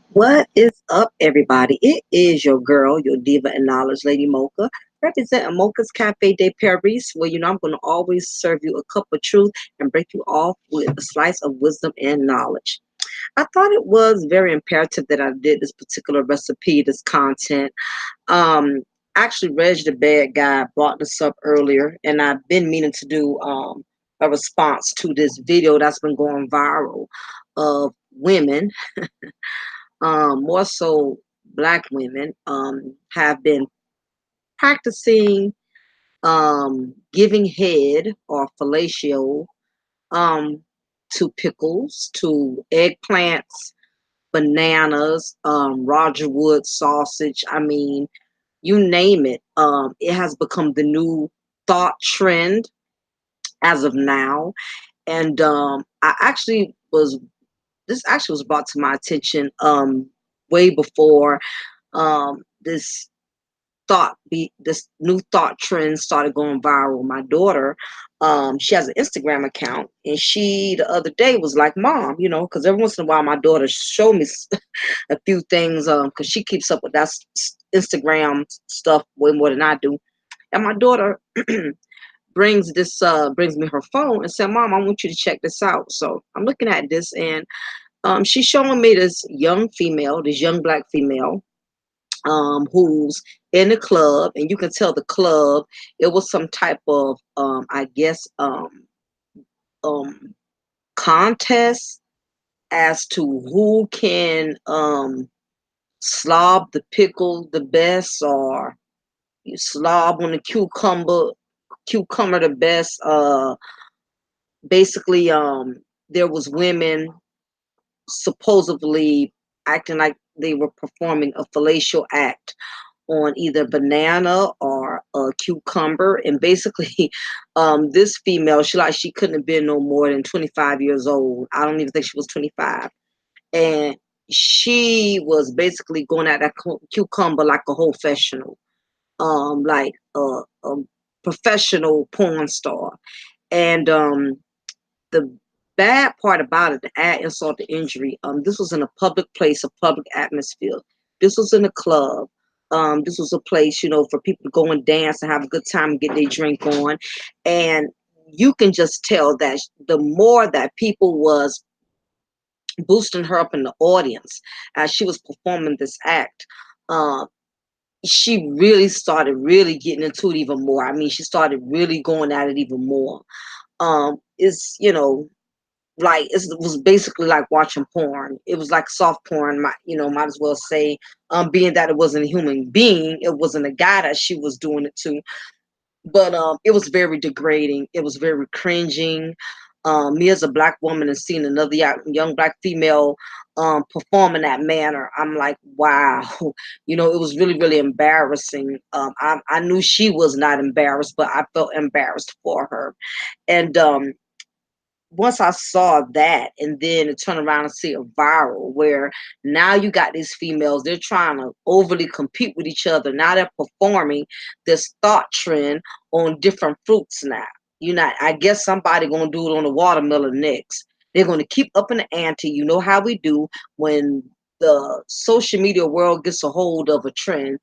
What is up, everybody? It is your girl, your diva and knowledge, Lady Mocha, representing Mocha's Cafe de Paris, where I'm going to always serve you a cup of truth and break you off with a slice of wisdom and knowledge. I thought it was very imperative that I did this particular recipe, this content. Um, Actually, Reg the Bad Guy brought this up earlier, and I've been meaning to do a response to this video that's been going viral of women more so black women, have been practicing giving head or fellatio um, to pickles, to eggplants, bananas, Roger Wood sausage. I mean, you name it. It has become the new thought trend as of now. And I actually was this actually was brought to my attention way before this this new thought trend started going viral. My daughter, she has an Instagram account, and she the other day was like, "Mom, because every once in a while my daughter show me a few things, because she keeps up with that Instagram stuff way more than I do." And my daughter brings me her phone and said, "Mom, I want you to check this out." So I'm looking at this, and she's showing me this young female, this young black female, who's in the club, and you can tell the club it was some type of I guess um contest as to who can slob the pickle the best, or you slob on the cucumber the best. Basically, there was women supposedly acting like they were performing a fellatio act on either banana or a cucumber. And basically, this female, she couldn't have been no more than 25 years old. I don't even think she was 25. And she was basically going at that cucumber like a professional, like a professional porn star. And the bad part about it, to add insult to injury, this was in a public place, a public atmosphere. This was in a club. This was a place, for people to go and dance and have a good time and get their drink on. And you can just tell that the more that people was boosting her up in the audience as she was performing this act, uh, she really started really getting into it even more. I mean, she started really going at it even more. It's like it was basically like watching porn. It was like soft porn, might as well say, being that it wasn't a human being, it wasn't a guy that she was doing it to. But it was very degrading. It was very cringing. Me as a black woman and seeing another young black female perform in that manner, I'm like, wow. It was really, really embarrassing. I knew she was not embarrassed, but I felt embarrassed for her. And once I saw that, and then to turn around and see it viral, where now you got these females, they're trying to overly compete with each other. Now they're performing this thought trend on different fruits now. I guess somebody gonna do it on the watermelon next. They're gonna keep up in the ante. You know how we do when the social media world gets a hold of a trend.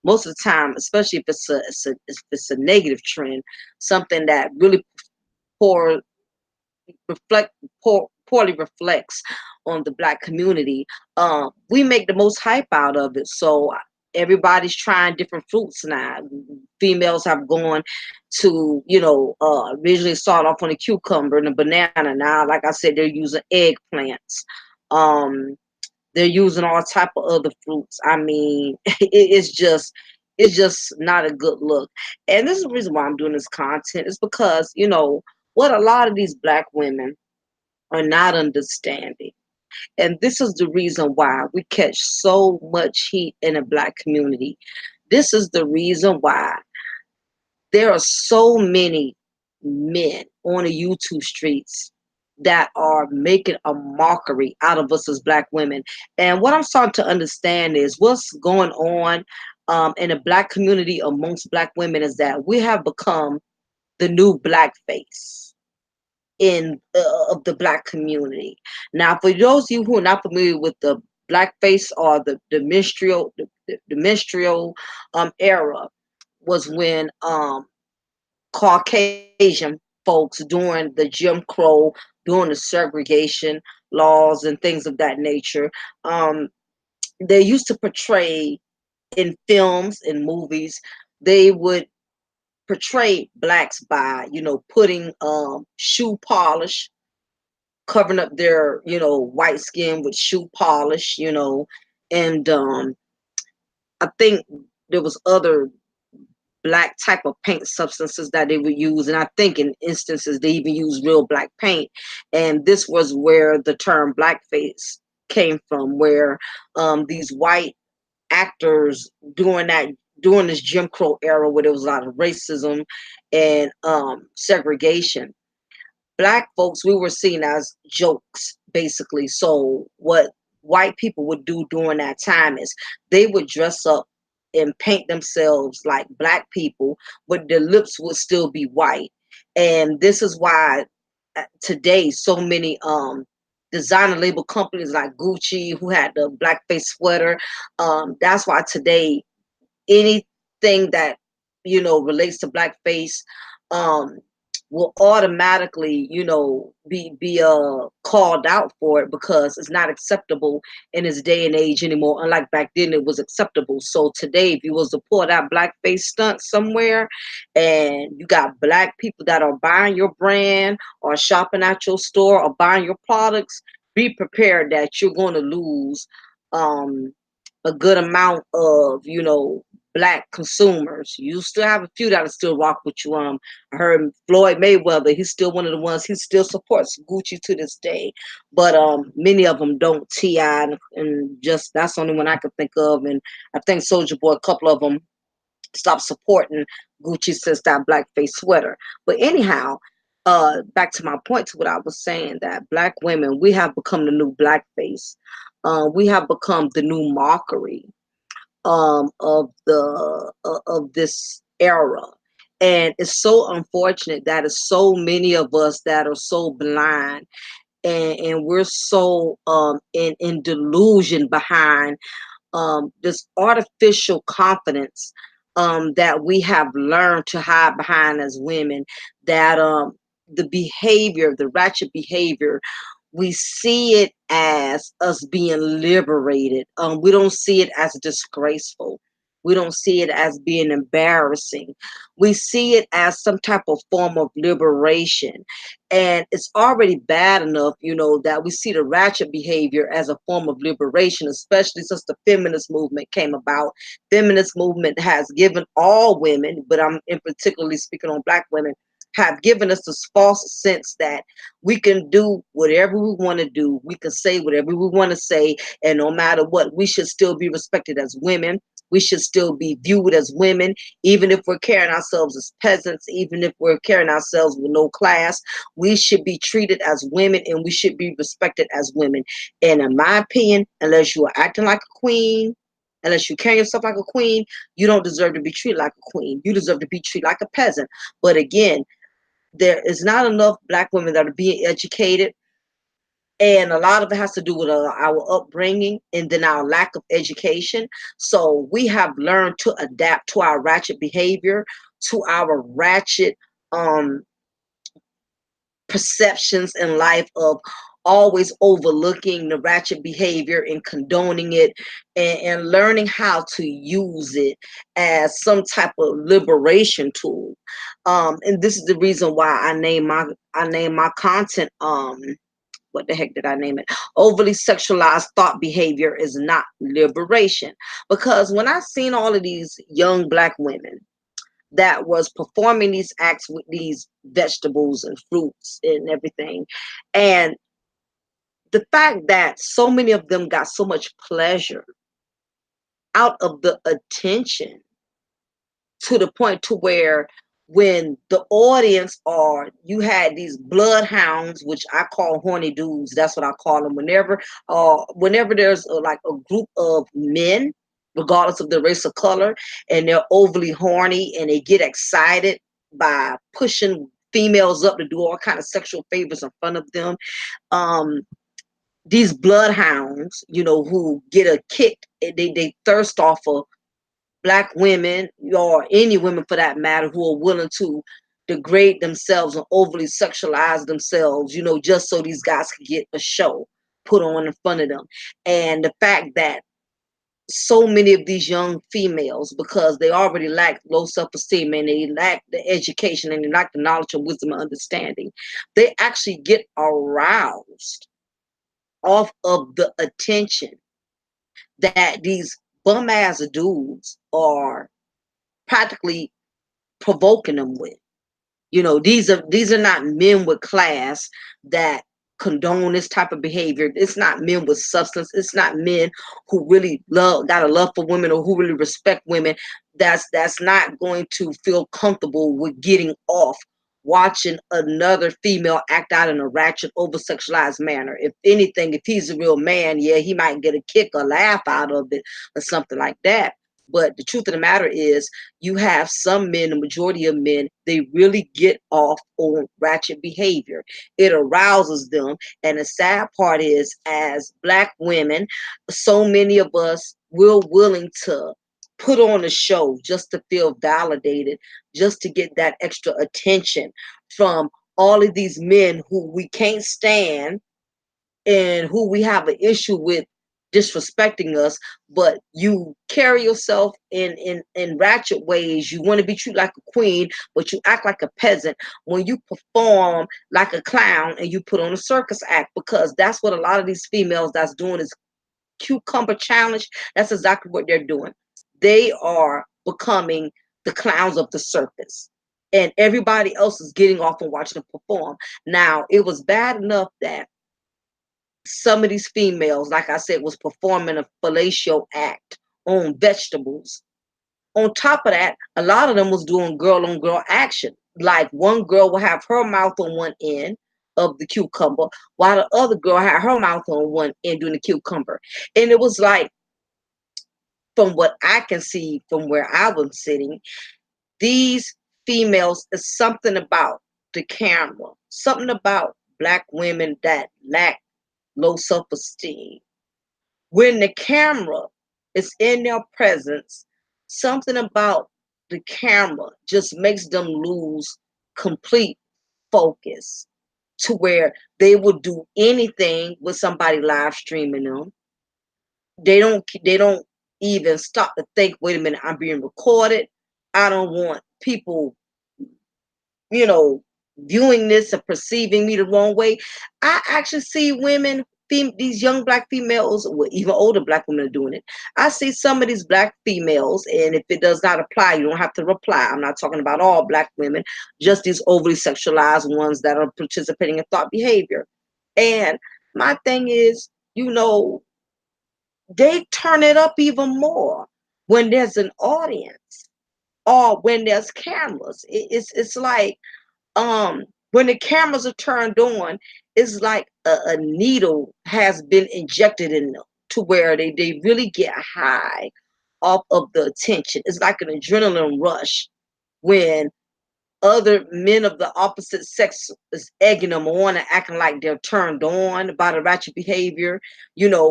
Most of the time, especially if it's a negative trend, something that really poor reflect poorly reflects on the black community, we make the most hype out of it. So everybody's trying different fruits now. Females have gone to, originally start off on a cucumber and a banana. Now, like I said, they're using eggplants. Um, they're using all type of other fruits. I mean, it's just not a good look. And this is the reason why I'm doing this content, is because, what a lot of these black women are not understanding. And this is the reason why we catch so much heat in the black community. This is the reason why there are so many men on the YouTube streets that are making a mockery out of us as black women. And what I'm starting to understand is what's going on in the black community amongst black women is that we have become the new blackface in of the black community. Now, for those of you who are not familiar with the blackface or the minstrel era was when Caucasian folks during the Jim Crow, during the segregation laws and things of that nature, um, they used to portray in films and movies, they would portray blacks by, putting shoe polish, covering up their, white skin with shoe polish, and I think there was other black type of paint substances that they would use, and I think in instances they even use real black paint. And this was where the term blackface came from, where these white actors during this Jim Crow era, where there was a lot of racism and segregation, black folks, we were seen as jokes, basically. So what white people would do during that time is they would dress up and paint themselves like black people, but their lips would still be white. And this is why today so many designer label companies like Gucci, who had the blackface sweater, that's why today anything that relates to blackface um will automatically be called out for it, because it's not acceptable in this day and age anymore, unlike back then it was acceptable. So today, if you was to pull that blackface stunt somewhere and you got black people that are buying your brand or shopping at your store or buying your products, be prepared that you're going to lose um a good amount of black consumers. You still have a few that'll still rock with you. I heard Floyd Mayweather, he's still one of the ones, he still supports Gucci to this day. But many of them don't. T.I. and just that's the only one I could think of. And I think Soulja Boy, a couple of them stopped supporting Gucci since that blackface sweater. But anyhow, back to my point, to what I was saying, that black women, we have become the new blackface. We have become the new mockery of this era. And it's so unfortunate that it's so many of us that are so blind, and we're so in delusion behind this artificial confidence that we have learned to hide behind as women, that the ratchet behavior, we see it as us being liberated. We don't see it as disgraceful. We don't see it as being embarrassing. We see it as some type of form of liberation. And it's already bad enough, that we see the ratchet behavior as a form of liberation, especially since the feminist movement came about. Feminist movement has given all women, but I'm in particularly speaking on black women, have given us this false sense that we can do whatever we want to do. We can say whatever we want to say. And no matter what, we should still be respected as women. We should still be viewed as women, even if we're carrying ourselves as peasants, even if we're carrying ourselves with no class. We should be treated as women, and we should be respected as women. And in my opinion, unless you are acting like a queen, unless you carry yourself like a queen, you don't deserve to be treated like a queen. You deserve to be treated like a peasant. But again, there is not enough black women that are being educated, and a lot of it has to do with our upbringing and then our lack of education. So we have learned to adapt to our ratchet behavior, to our ratchet um perceptions in life of always overlooking the ratchet behavior and condoning it, and learning how to use it as some type of liberation tool. And this is the reason why I name my content, what the heck did I name it? Overly sexualized thought behavior is not liberation. Because when I seen all of these young black women that was performing these acts with these vegetables and fruits and everything, and the fact that so many of them got so much pleasure out of the attention, to the point to where when the audience, or you had these bloodhounds, which I call horny dudes, that's what I call them, whenever there's like a group of men, regardless of the race or color, and they're overly horny and they get excited by pushing females up to do all kind of sexual favors in front of them. um these bloodhounds, who get a kick, they thirst off of black women or any women for that matter who are willing to degrade themselves and overly sexualize themselves, just so these guys can get a show put on in front of them. And the fact that so many of these young females, because they already lack low self-esteem and they lack the education and they lack the knowledge and wisdom and understanding, they actually get aroused off of the attention that these bum ass dudes are practically provoking them with. These are not men with class that condone this type of behavior. It's not men with substance. It's not men who really got a love for women or who really respect women. That's not going to feel comfortable with getting off watching another female act out in a ratchet, over sexualized manner. If anything, if he's a real man, yeah, he might get a kick or laugh out of it or something like that. But the truth of the matter is, you have some men, the majority of men, they really get off on ratchet behavior. It arouses them. And the sad part is, as black women, so many of us, we're willing to put on a show just to feel validated, just to get that extra attention from all of these men who we can't stand and who we have an issue with disrespecting us. But you carry yourself in ratchet ways. You want to be treated like a queen, but you act like a peasant when you perform like a clown and you put on a circus act, because that's what a lot of these females that's doing is cucumber challenge. That's exactly what they're doing. They are becoming the clowns of the circus, and everybody else is getting off and watching them perform. Now, it was bad enough that some of these females, like I said, was performing a fellatio act on vegetables. On top of that, a lot of them was doing girl on girl action. Like, one girl would have her mouth on one end of the cucumber, while the other girl had her mouth on one end doing the cucumber. And it was like, from what I can see from where I was sitting, these females, is something about the camera, something about black women that lack low self-esteem. When the camera is in their presence, something about the camera just makes them lose complete focus, to where they will do anything with somebody live streaming them. They don't even stop to think, wait a minute, I'm being recorded. I don't want people, you know, viewing this and perceiving me the wrong way. I actually see women, these young black females, well, even older black women are doing it. I see some of these black females, and if it does not apply, you don't have to reply. I'm not talking about all black women, just these overly sexualized ones that are participating in thought behavior. And my thing is, they turn it up even more when there's an audience or when there's cameras. It's like, when the cameras are turned on, it's like a needle has been injected in them, to where they really get high off of the attention. It's like an adrenaline rush when other men of the opposite sex is egging them on and acting like they're turned on by the ratchet behavior.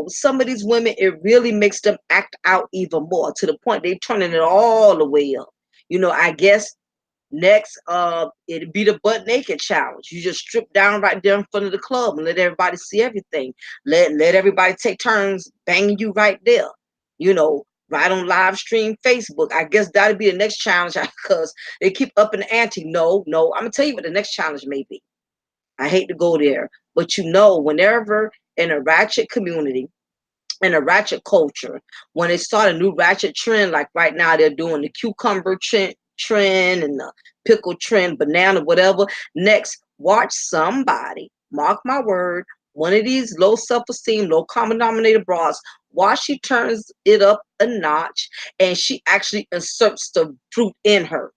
Some of these women, it really makes them act out even more, to the point they're turning it all the way up. I guess next, it'd be the butt naked challenge. You just strip down right there in front of the club and let everybody see everything. Let everybody take turns banging you right there. Right on live stream Facebook. I guess that'd be the next challenge, because they keep upping the ante. No, no. I'm gonna tell you what the next challenge may be. I hate to go there, but whenever in a ratchet community, in a ratchet culture, when they start a new ratchet trend, like right now they're doing the cucumber trend and the pickle trend, banana, whatever. Next, watch somebody, mark my word, one of these low self-esteem, low common denominator bras, watch she turns it up a notch and she actually inserts the fruit in her.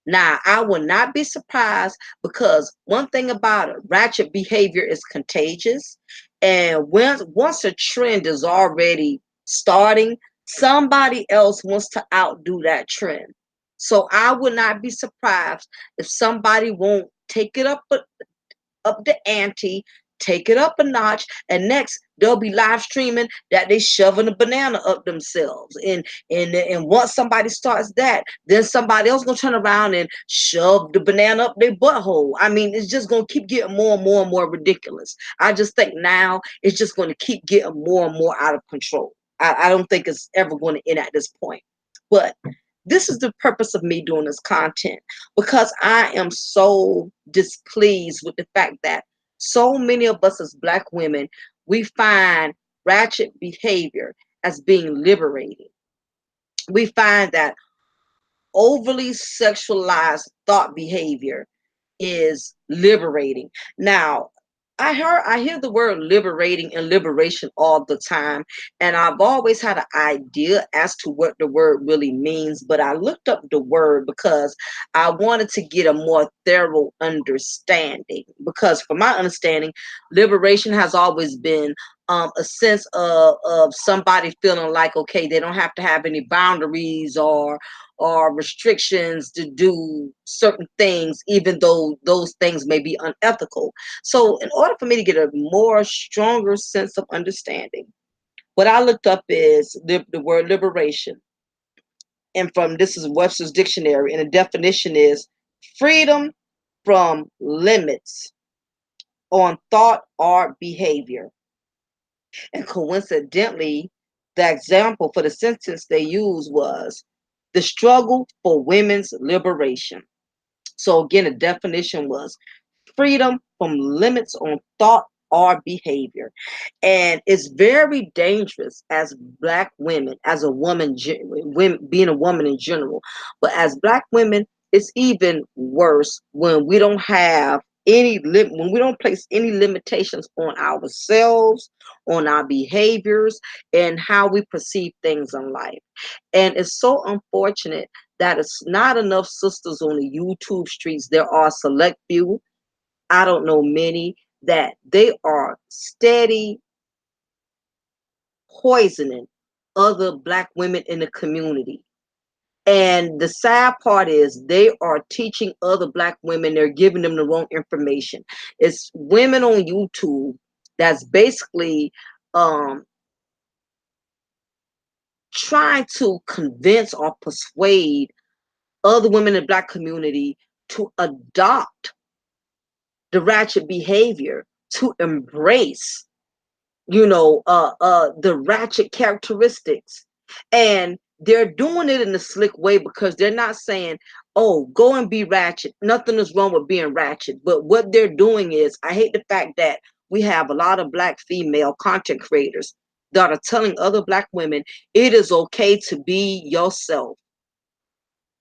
Now, I will not be surprised, because one thing about it, ratchet behavior is contagious. And once a trend is already starting, somebody else wants to outdo that trend. So I would not be surprised if somebody won't take it up the ante, take it up a notch, and next they'll be live streaming that they shoving a banana up themselves. And once somebody starts that, then somebody else gonna turn around and shove the banana up their butthole. I mean, it's just gonna keep getting more and more and more ridiculous. I just think now it's just gonna keep getting more and more out of control. I don't think it's ever going to end at this point. But this is the purpose of me doing this content, because I am so displeased with the fact that so many of us as Black women, we find ratchet behavior as being liberating. We find that overly sexualized thought behavior is liberating. Now, I hear the word liberating and liberation all the time, and I've always had an idea as to what the word really means, but I looked up the word because I wanted to get a more thorough understanding. Because from my understanding, liberation has always been a sense of somebody feeling like, okay, they don't have to have any boundaries or restrictions to do certain things, even though those things may be unethical. So, in order for me to get a more stronger sense of understanding, what I looked up is the word liberation. And from this is Webster's dictionary, and the definition is freedom from limits on thought or behavior. And coincidentally, the example for the sentence they used was the struggle for women's liberation. So again, the definition was freedom from limits on thought or behavior. And it's very dangerous as Black women, as a woman, being a woman in general. But as Black women, it's even worse when we don't have when we don't place any limitations on ourselves, on our behaviors, and how we perceive things in life. And it's so unfortunate that it's not enough sisters on the YouTube streets. There are a select few, I don't know many, that they are steady poisoning other Black women in the community. And the sad part is they are teaching other Black women, they're giving them the wrong information. It's women on YouTube that's basically um, trying to convince or persuade other women in the Black community to adopt the ratchet behavior, to embrace, the ratchet characteristics. And they're doing it in a slick way, because they're not saying, oh, go and be ratchet. Nothing is wrong with being ratchet. But what they're doing is, I hate the fact that we have a lot of Black female content creators that are telling other Black women it is okay to be yourself.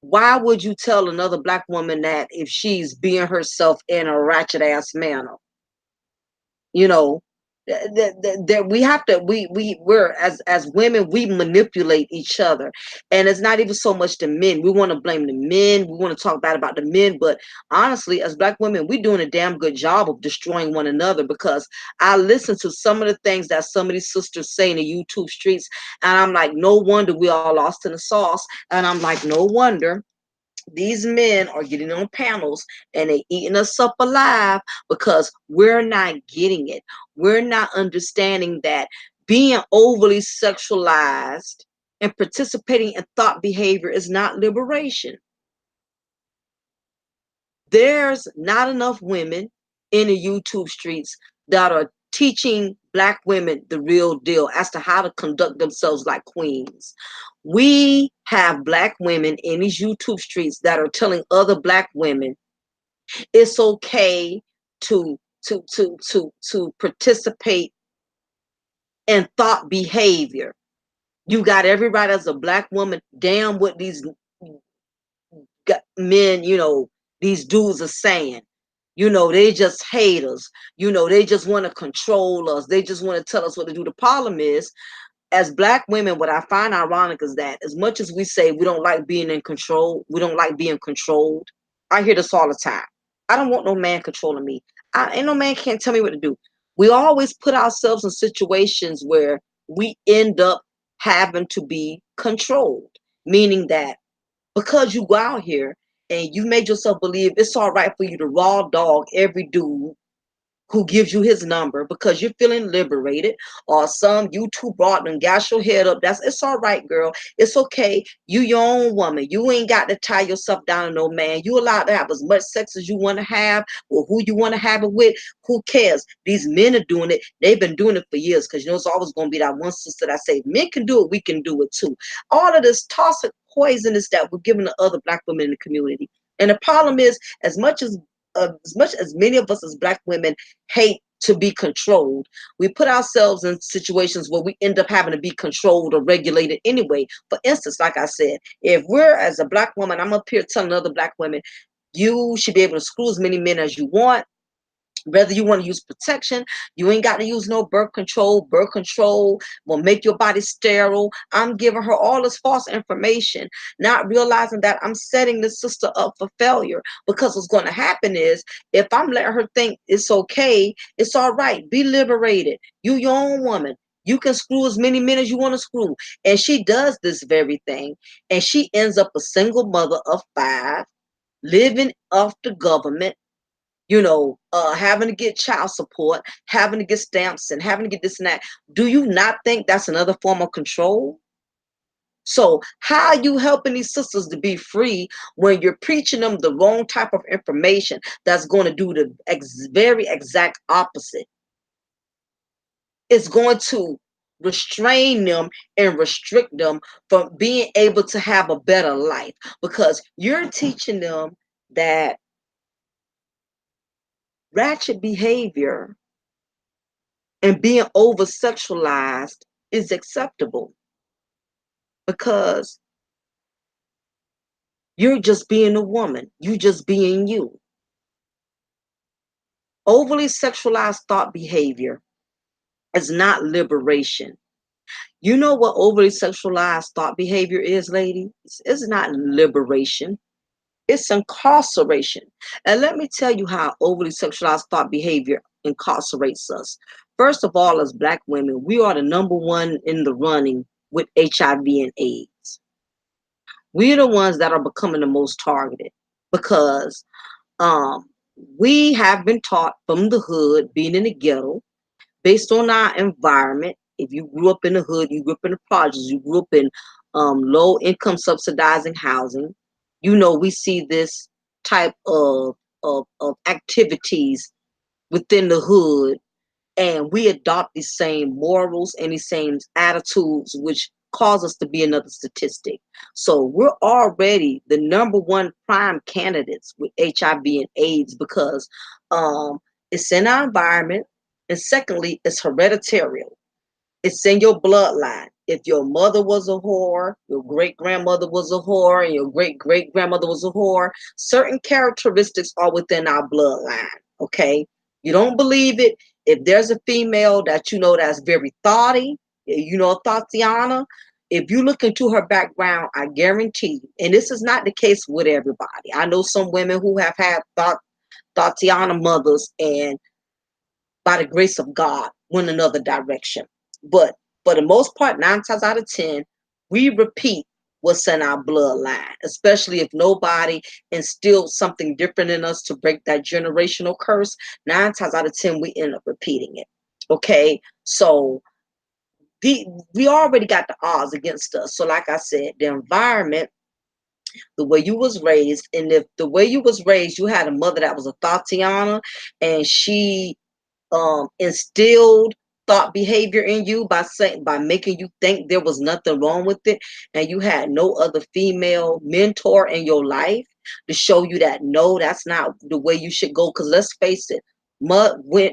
Why would you tell another Black woman that if she's being herself in a ratchet ass manner? You know, that we have to, we're as women, we manipulate each other. And it's not even so much the men. We want to blame the men, we want to talk bad about the men, but honestly, as Black women, we're doing a damn good job of destroying one another. Because I listen to some of the things that some of these sisters say in the YouTube streets, and I'm like, no wonder we all lost in the sauce. And I'm like, no wonder these men are getting on panels and they eating us up alive, because we're not getting it. We're not understanding that being overly sexualized and participating in thought behavior is not liberation. There's not enough women in the YouTube streets that are teaching Black women the real deal as to how to conduct themselves like queens. We have Black women in these YouTube streets that are telling other Black women it's okay to participate in thought behavior. You got everybody as a Black woman, damn what these men, these dudes are saying. They just hate us. They just want to control us. They just want to tell us what to do. The problem is, as Black women, what I find ironic is that as much as we say we don't like being in control, we don't like being controlled. I hear this all the time. I don't want no man controlling me. Ain't no man can't tell me what to do. We always put ourselves in situations where we end up having to be controlled, meaning that because you go out here and you made yourself believe it's all right for you to raw dog every dude, who gives you his number because you're feeling liberated, or some YouTube broad and got your head up. It's all right, girl. It's okay. You your own woman. You ain't got to tie yourself down to no man. You allowed to have as much sex as you want to have or who you want to have it with. Who cares? These men are doing it. They've been doing it for years, because you know it's always going to be that one sister that say men can do it, we can do it too. All of this toxic poisonous that we're giving to other black women in the community. And the problem is, as many of us as black women hate to be controlled, we put ourselves in situations where we end up having to be controlled or regulated anyway. For instance, like I said, if we're, as a black woman, I'm up here telling other black women, you should be able to screw as many men as you want. Whether you want to use protection, you ain't got to use no birth control. Birth control will make your body sterile. I'm giving her all this false information, not realizing that I'm setting this sister up for failure. Because what's going to happen is, if I'm letting her think it's okay, it's all right, be liberated. You your own woman. You can screw as many men as you want to screw. And she does this very thing. And she ends up a single mother of 5, living off the government, having to get child support, having to get stamps, and having to get this and that. Do you not think that's another form of control? So how are you helping these sisters to be free when you're preaching them the wrong type of information that's going to do the very exact opposite? It's going to restrain them and restrict them from being able to have a better life, because you're teaching them that ratchet behavior and being over sexualized is acceptable, because you're just being a woman. You just being you. Overly sexualized thought behavior is not liberation. You know what overly sexualized thought behavior is, ladies? It's not liberation. It's incarceration. And let me tell you how overly sexualized thought behavior incarcerates us. First of all, as black women, we are the number one in the running with HIV and AIDS. We're the ones that are becoming the most targeted, because um, we have been taught from the hood, being in the ghetto, based on our environment. If you grew up in the hood, you grew up in the projects, you grew up in low income subsidizing housing, we see this type of activities within the hood, and we adopt these same morals and these same attitudes, which cause us to be another statistic. So we're already the number one prime candidates with HIV and AIDS, because it's in our environment, and secondly, it's hereditary. It's in your bloodline. If your mother was a whore, your great grandmother was a whore, and your great great grandmother was a whore, certain characteristics are within our bloodline. Okay, you don't believe it? If there's a female that that's very thoughty, Thotiana, if you look into her background, I guarantee you, and this is not the case with everybody. I know some women who have had Thotiana mothers, and by the grace of God, went another direction. But for the most part, 9 times out of 10, we repeat what's in our bloodline, especially if nobody instilled something different in us to break that generational curse. 9 times out of 10, we end up repeating it. Okay, so we already got the odds against us. So like I said, the environment, the way you was raised, and if the way you was raised, you had a mother that was a Thotiana, and she instilled thought behavior in you by making you think there was nothing wrong with it, and you had no other female mentor in your life to show you that no, that's not the way you should go. Because let's face it,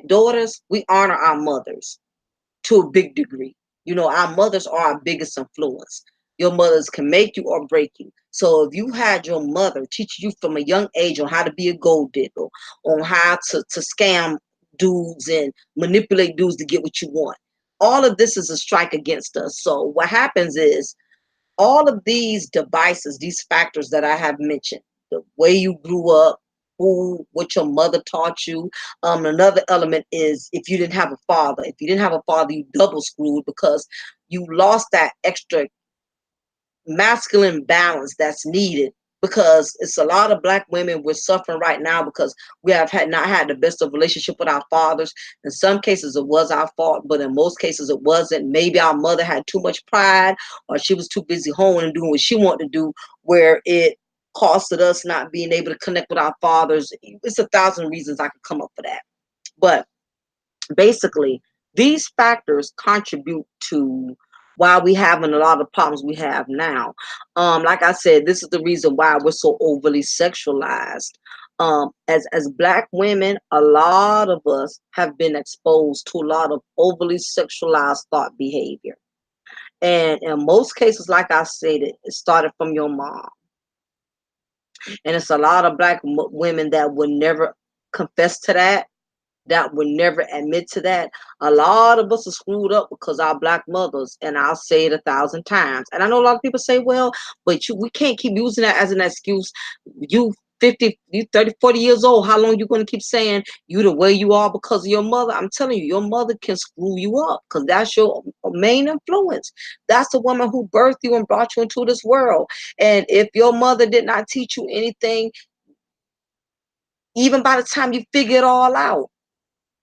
daughters, we honor our mothers to a big degree. Our mothers are our biggest influence. Your mothers can make you or break you. So if you had your mother teach you from a young age on how to be a gold digger, on how to scam dudes and manipulate dudes to get what you want, all of this is a strike against us. So what happens is, all of these devices, these factors that I have mentioned, the way you grew up, what your mother taught you. Another element is, if you didn't have a father. If you didn't have a father, you double screwed, because you lost that extra masculine balance that's needed because it's a lot of black women we're suffering right now because we have not had the best of relationship with our fathers. In some cases it was our fault, but in most cases it wasn't. Maybe our mother had too much pride, or she was too busy home and doing what she wanted to do, where it costed us not being able to connect with our fathers. It's 1,000 reasons I could come up for that. But basically, these factors contribute to why we having a lot of problems we have now. Like I said, this is the reason why we're so overly sexualized. As black women, a lot of us have been exposed to a lot of overly sexualized thought behavior. And in most cases, like I said, it started from your mom. And it's a lot of black women that would never confess to that, that would never admit to that. A lot of us are screwed up because our black mothers, and I'll say it 1,000 times. And I know a lot of people say, well, but we can't keep using that as an excuse. You 50, you 30, 40 years old, how long you going to keep saying you the way you are because of your mother? I'm telling you, your mother can screw you up because that's your main influence. That's the woman who birthed you and brought you into this world. And if your mother did not teach you anything, even by the time you figure it all out,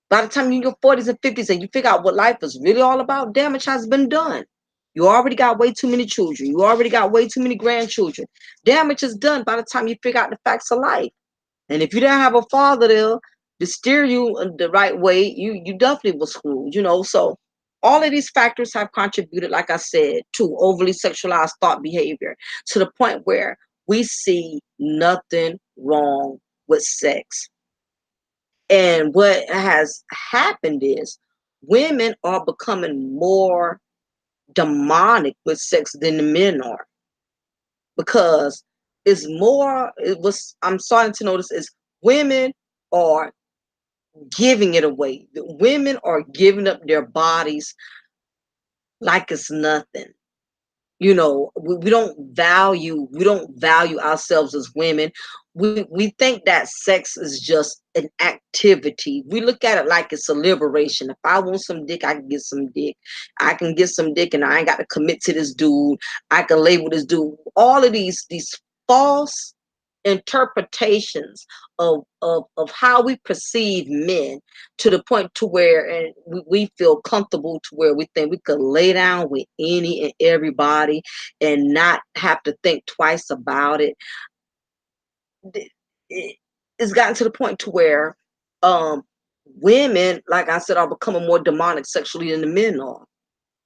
by the time you're in your 40s and 50s and you figure out what life is really all about, damage has been done. You already got way too many children. You already got way too many grandchildren. Damage is done by the time you figure out the facts of life. And if you didn't have a father there to steer you in the right way, you definitely was screwed, you know. So all of these factors have contributed, like I said, to overly sexualized thought behavior, to the point where we see nothing wrong with sex. And what has happened is women are becoming more demonic with sex than the men are, because I'm starting to notice is women are giving it away. The women are giving up their bodies like it's nothing. You know, we don't value ourselves as women. We think that sex is just an activity. We look at it like it's a liberation. If I want some dick, I can get some dick. I can get some dick and I ain't got to commit to this dude. I can lay with this dude. All of these false interpretations of how we perceive men, to the point to where, and we feel comfortable to where we think we could lay down with any and everybody and not have to think twice about it. It's gotten to the point to where um women, like I said, are becoming more demonic sexually than the men are,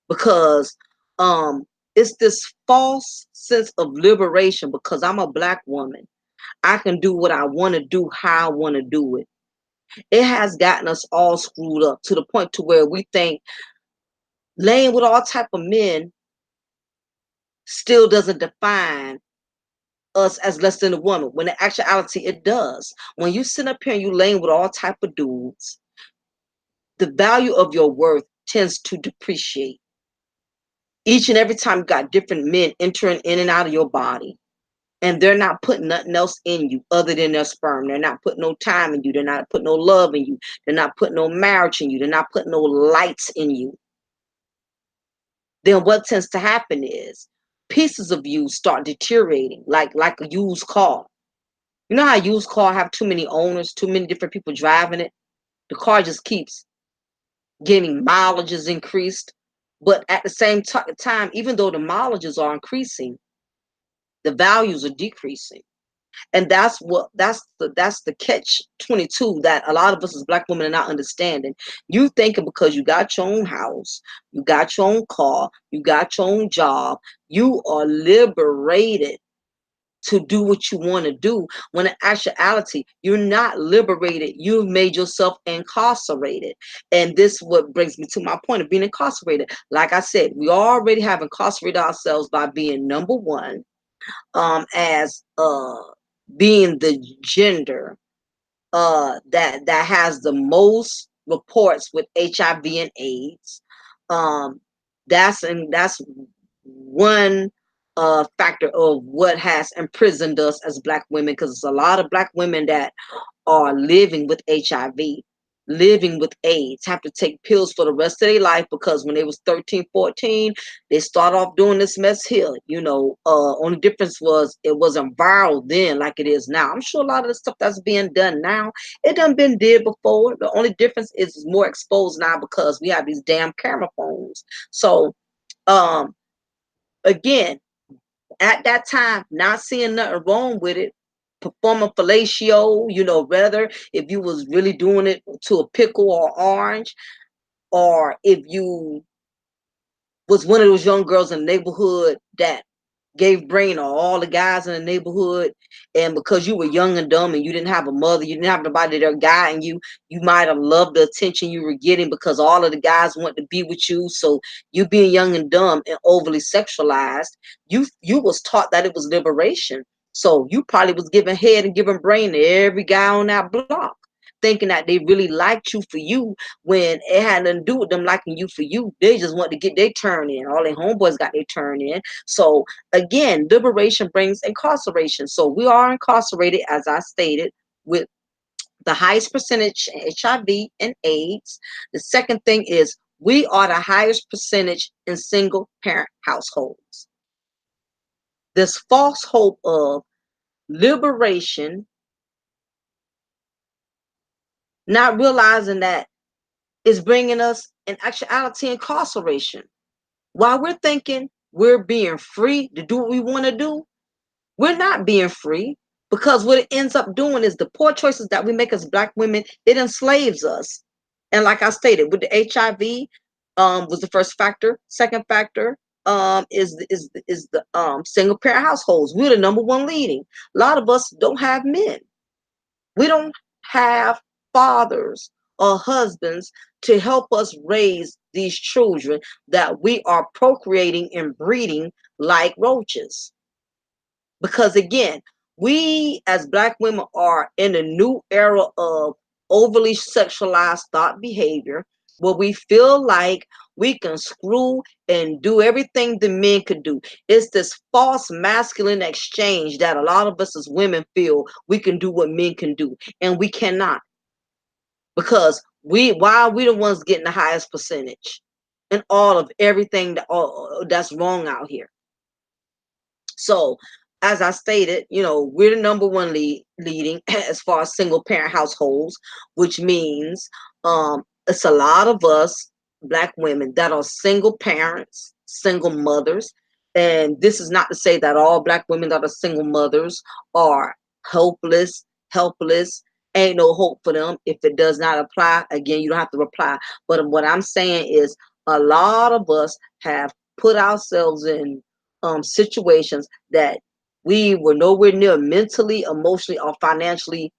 because um it's this false sense of liberation. Because I'm a black woman, I can do what I want to do, how I want to do it. It has gotten us all screwed up to the point to where we think laying with all type of men still doesn't define us as less than a woman, when in actuality it does. When you sit up here and you laying with all type of dudes, the value of your worth tends to depreciate. Each and every time you got different men entering in and out of your body, and they're not putting nothing else in you other than their sperm. They're not putting no time in you. They're not putting no love in you. They're not putting no marriage in you. They're not putting no lights in you. Then what tends to happen is pieces of you start deteriorating like a used car. You know how a used car have too many owners, too many different people driving it? The car just keeps getting mileages increased. But at the same time, even though the mileages are increasing, the values are decreasing. And that's the catch 22 that a lot of us as black women are not understanding. You thinking because you got your own house, you got your own car, you got your own job, you are liberated to do what you want to do, when in actuality you're not liberated. You've made yourself incarcerated. And this what brings me to my point of being incarcerated. Like I said, we already have incarcerated ourselves by being, number one, as being the gender that has the most reports with HIV and AIDS. Um, that's one factor of what has imprisoned us as black women, because it's a lot of black women that are living with HIV. living with AIDS, have to take pills for the rest of their life because when they was 13, 14, they start off doing this mess here. Only difference was it wasn't viral then like it is now. I'm sure a lot of the stuff that's being done now, it done been did before. The only difference is it's more exposed now because we have these damn camera phones. So um again, at that time, not seeing nothing wrong with it, performing fellatio, whether if you was really doing it to a pickle or orange, or if you was one of those young girls in the neighborhood that gave brain on all the guys in the neighborhood, and because you were young and dumb and you didn't have a mother, you didn't have nobody there guiding you, you might have loved the attention you were getting because all of the guys wanted to be with you. So you being young and dumb and overly sexualized, you was taught that it was liberation. So you probably was giving head and giving brain to every guy on that block, thinking that they really liked you for you when it had nothing to do with them liking you for you. They just wanted to get their turn in. All their homeboys got their turn in. So again, liberation brings incarceration. So we are incarcerated, as I stated, with the highest percentage HIV and AIDS. The second thing is we are the highest percentage in single parent households. This false hope of liberation, not realizing that is bringing us in actuality incarceration. While we're thinking we're being free to do what we want to do, we're not being free, because what it ends up doing is the poor choices that we make as Black women, it enslaves us. And like I stated, with the HIV, was the first factor. Second factor is the single parent households. We're the number one leading. A lot of us don't have men. We don't have fathers or husbands to help us raise these children that we are procreating and breeding like roaches. Because again, we as Black women are in a new era of overly sexualized thought behavior where we feel like we can screw and do everything the men could do. It's this false masculine exchange that a lot of us as women feel we can do what men can do, and we cannot, because why are we the ones getting the highest percentage in all of everything that's wrong out here? So, as I stated, we're the number one leading as far as single parent households, which means it's a lot of us Black women that are single parents, single mothers. And this is not to say that all Black women that are single mothers are hopeless, helpless. Ain't no hope for them. If it does not apply, again, you don't have to reply. But what I'm saying is a lot of us have put ourselves in situations that we were nowhere near mentally, emotionally, or financially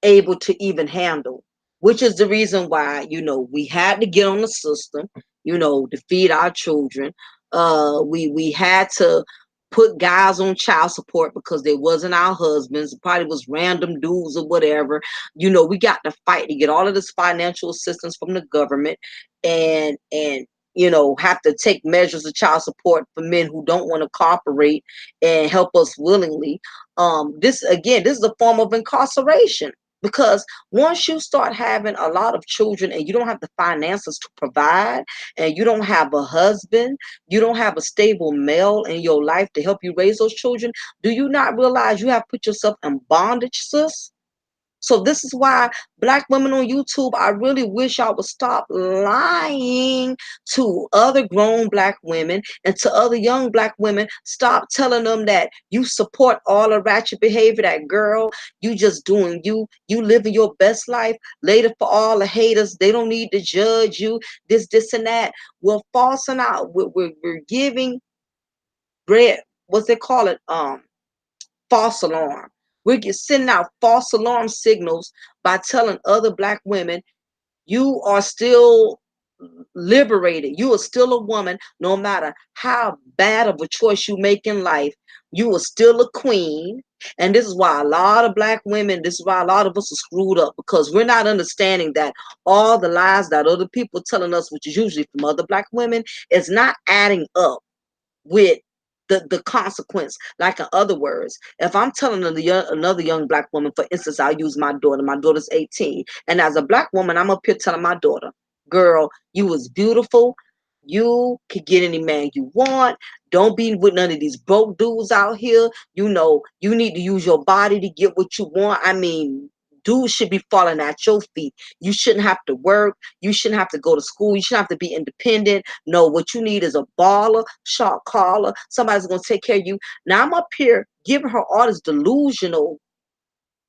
able to even handle, which is the reason why, we had to get on the system, to feed our children. We had to put guys on child support because they wasn't our husbands. It probably was random dudes or whatever. We got to fight to get all of this financial assistance from the government, and have to take measures of child support for men who don't want to cooperate and help us willingly. This is a form of incarceration, because once you start having a lot of children and you don't have the finances to provide, and you don't have a husband, you don't have a stable male in your life to help you raise those children, do you not realize you have put yourself in bondage, sis? So this is why Black women on YouTube, I really wish y'all would stop lying to other grown Black women and to other young Black women. Stop telling them that you support all the ratchet behavior, that girl, you just doing you living your best life. Later, for all the haters, they don't need to judge you, this, and that. We're falsing out. We're giving bread, what's they call it? False alarm. We're sending out false alarm signals by telling other Black women, you are still liberated. You are still a woman, no matter how bad of a choice you make in life. You are still a queen. And this is why a lot of Black women, this is why a lot of us are screwed up, because we're not understanding that all the lies that other people telling us, which is usually from other Black women, is not adding up with the consequence. Like in other words, if I'm telling another young black woman, for instance, I'll use my daughter. My daughter's 18, and as a black woman, I'm up here telling my daughter, "Girl, you was beautiful. You could get any man you want. Don't be with none of these broke dudes out here. You know, you need to use your body to get what you want. I mean, dudes should be falling at your feet. You shouldn't have to work. You shouldn't have to go to school. You shouldn't have to be independent. No, what you need is a baller, shot caller. Somebody's going to take care of you." Now I'm up here giving her all this delusional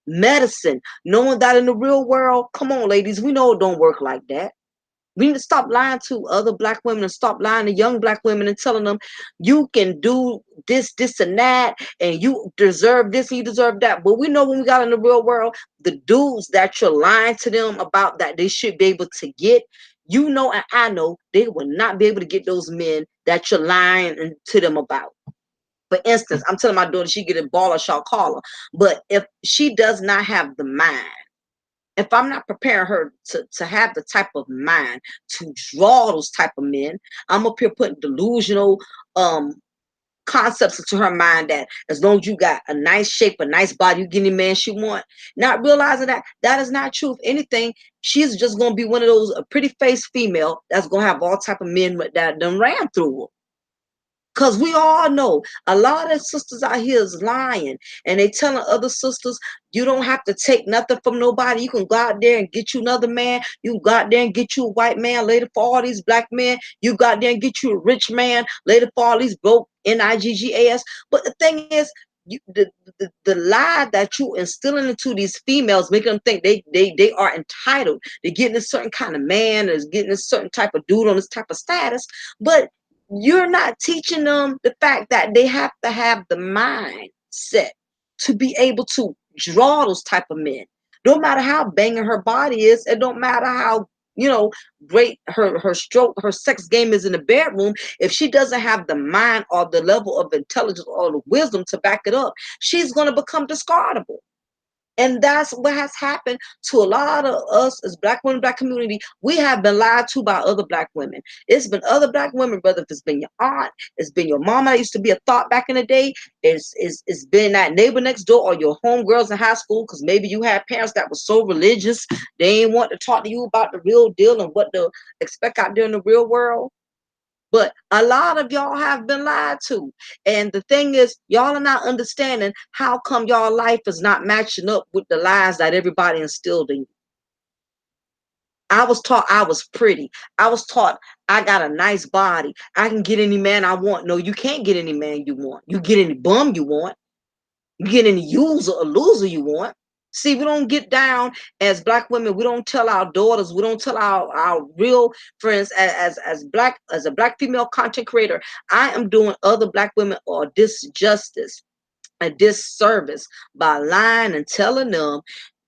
medicine, knowing that in the real world, come on, ladies, we know it don't work like that. We need to stop lying to other black women and stop lying to young black women and telling them you can do this, this, and that, and you deserve this and you deserve that. But we know when we got in the real world, the dudes that you're lying to them about that they should be able to get, you know, and I know they will not be able to get those men that you're lying to them about. For instance, I'm telling my daughter she get a baller shot caller, but if she does not have the mind, if I'm not preparing her to have the type of mind to draw those type of men, I'm up here putting delusional um concepts into her mind that as long as you got a nice shape, a nice body, you get any man she want. Not realizing that that is not true. If anything, she's just gonna be one of those a pretty faced female that's gonna have all type of men that done ran through her. Because we all know a lot of sisters out here is lying and they telling other sisters, you don't have to take nothing from nobody. You can go out there and get you another man. You can go out there and get you a white man later for all these black men. You go out there and get you a rich man later for all these broke NIGGAS. But the thing is, the lie that you instilling into these females, making them think they are entitled to getting a certain kind of man, or getting a certain type of dude on this type of status. But you're not teaching them the fact that they have to have the mindset to be able to draw those type of men. Don't matter how banging her body is, it don't matter how, you know, great her sex game is in the bedroom. If she doesn't have the mind or the level of intelligence or the wisdom to back it up, she's going to become discardable. And that's what has happened to a lot of us as black women, black community. We have been lied to by other black women. It's been other black women, whether if it's been your aunt, it's been your mama that used to be a thought back in the day, it's been that neighbor next door or your homegirls in high school, because maybe you had parents that were so religious, they didn't want to talk to you about the real deal and what to expect out there in the real world. But a lot of y'all have been lied to. And the thing is, y'all are not understanding how come y'all life is not matching up with the lies that everybody instilled in you. I was taught I was pretty. I was taught I got a nice body. I can get any man I want. No, you can't get any man you want. You get any bum you want. You get any user or loser you want. See, we don't get down as black women. We don't tell our daughters. We don't tell our real friends as a black female content creator. I am doing other black women a disjustice, a disservice by lying and telling them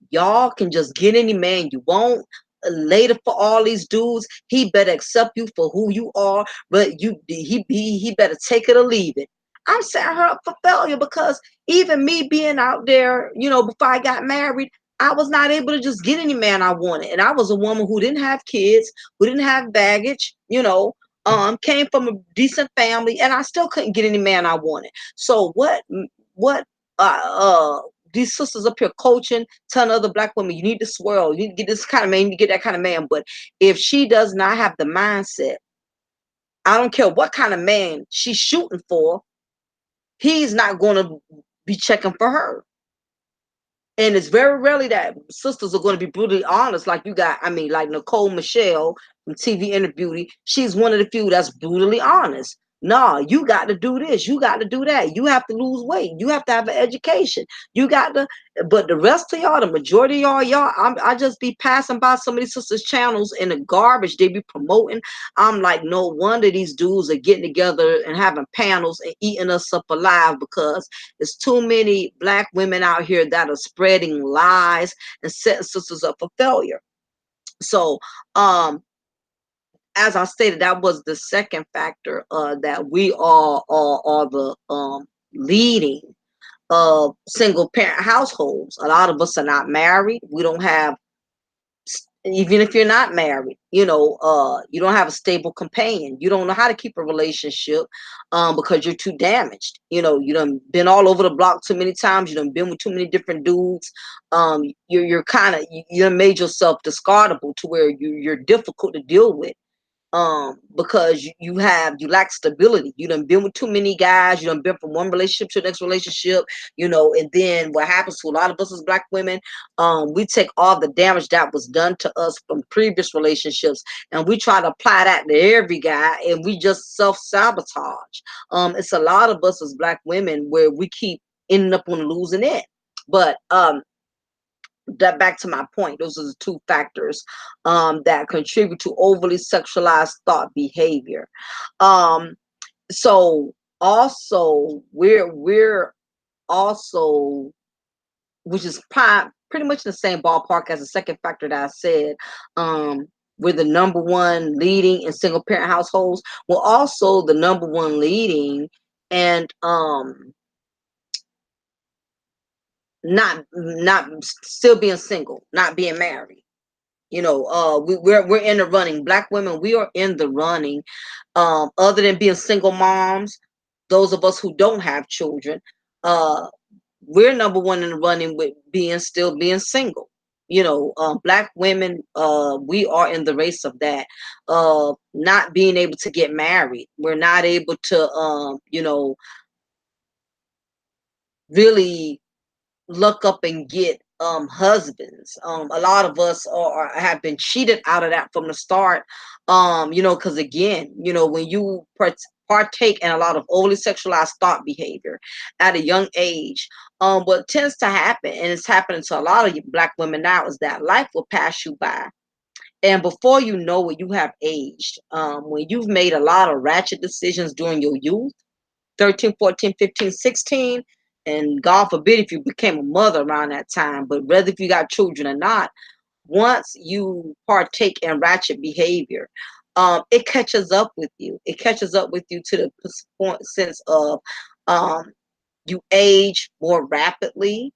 y'all can just get any man you want. Later for all these dudes, he better accept you for who you are, but he better take it or leave it. I'm setting her up for failure because even me being out there, you know, before I got married, I was not able to just get any man I wanted. And I was a woman who didn't have kids, who didn't have baggage, you know, came from a decent family, and I still couldn't get any man I wanted. So what uh uh these sisters up here coaching, telling other black women, you need to swirl, you need to get this kind of man, you need to get that kind of man. But if she does not have the mindset, I don't care what kind of man she's shooting for, he's not going to be checking for her. And it's very rarely that sisters are going to be brutally honest. Like you got, I mean, like Nicole Michelle from TV Interview. She's one of the few that's brutally honest. Nah, you got to do this. You got to do that. You have to lose weight. You have to have an education. You got to, but the rest of y'all, the majority of y'all, I just be passing by some of these sisters' channels and the garbage they be promoting. I'm like, no wonder these dudes are getting together and having panels and eating us up alive, because there's too many black women out here that are spreading lies and setting sisters up for failure. So, as I stated, that was the second factor, that we are the leading single parent households. A lot of us are not married. We don't have even if you're not married, you don't have a stable companion, you don't know how to keep a relationship, because you're too damaged. You done been all over the block too many times, you done been with too many different dudes. You're kind of, you done made yourself discardable to where you're difficult to deal with, because you lack stability. You done been with too many guys, you done been from one relationship to the next relationship, and then what happens to a lot of us as Black women, we take all the damage that was done to us from previous relationships, and we try to apply that to every guy, and we just self-sabotage. It's a lot of us as Black women where we keep ending up on the losing end. But that, back to my point, those are the two factors that contribute to overly sexualized thought behavior. um so also we're also, which is pretty much the same ballpark as the second factor that I said, we're the number one leading in single parent households. We're also the number one leading, and not still being single, not being married. We're in the running. Black women, we are in the running. Other than being single moms, those of us who don't have children, uh, we're number one in the running with being single. Black women, we are in the race of that, not being able to get married. We're not able to, really look up and get husbands. A lot of us have been cheated out of that from the start. Because again, when you partake in a lot of overly sexualized thought behavior at a young age, what tends to happen, and it's happening to a lot of Black women now, is that life will pass you by, and before you know it, you have aged. When you've made a lot of ratchet decisions during your youth, 13, 14, 15, 16, and God forbid if you became a mother around that time, but whether if you got children or not, once you partake in ratchet behavior, it catches up with you. It catches up with you to the point sense of, um, you age more rapidly.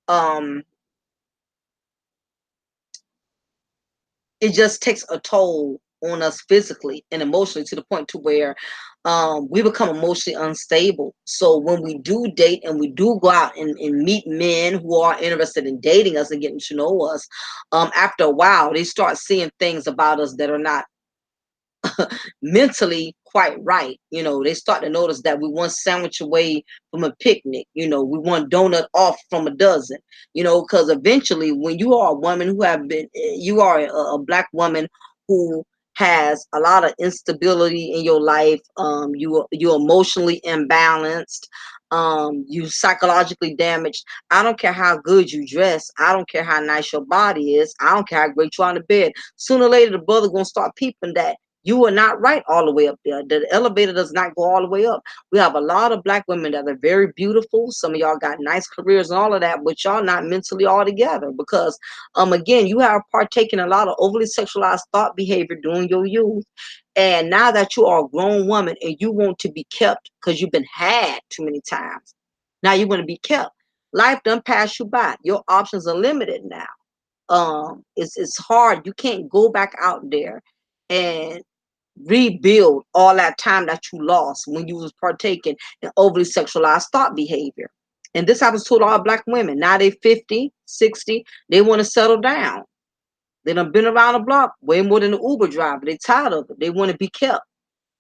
Um, it just takes a toll on us physically and emotionally, to the point to where we become emotionally unstable. So when we do date and we do go out and meet men who are interested in dating us and getting to know us, after a while they start seeing things about us that are not mentally quite right. They start to notice that we one sandwich away from a picnic. We one donut off from a dozen. Because eventually, when you are a woman who you are a Black woman who has a lot of instability in your life. You're emotionally imbalanced. You psychologically damaged. I don't care how good you dress. I don't care how nice your body is. I don't care how great you are on the bed. Sooner or later, the brother gonna start peeping that you are not right all the way up there. The elevator does not go all the way up. We have a lot of Black women that are very beautiful. Some of y'all got nice careers and all of that, but y'all not mentally all together because, again, you have partaken in a lot of overly sexualized thought behavior during your youth. And now that you are a grown woman and you want to be kept because you've been had too many times, now you want to be kept. Life done passed you by. Your options are limited now. It's hard. You can't go back out there and rebuild all that time that you lost when you was partaking in overly sexualized thought behavior. And this happens to a lot of Black women. Now they 50, 60, they want to settle down. They done been around the block way more than the Uber driver. They tired of it. They want to be kept.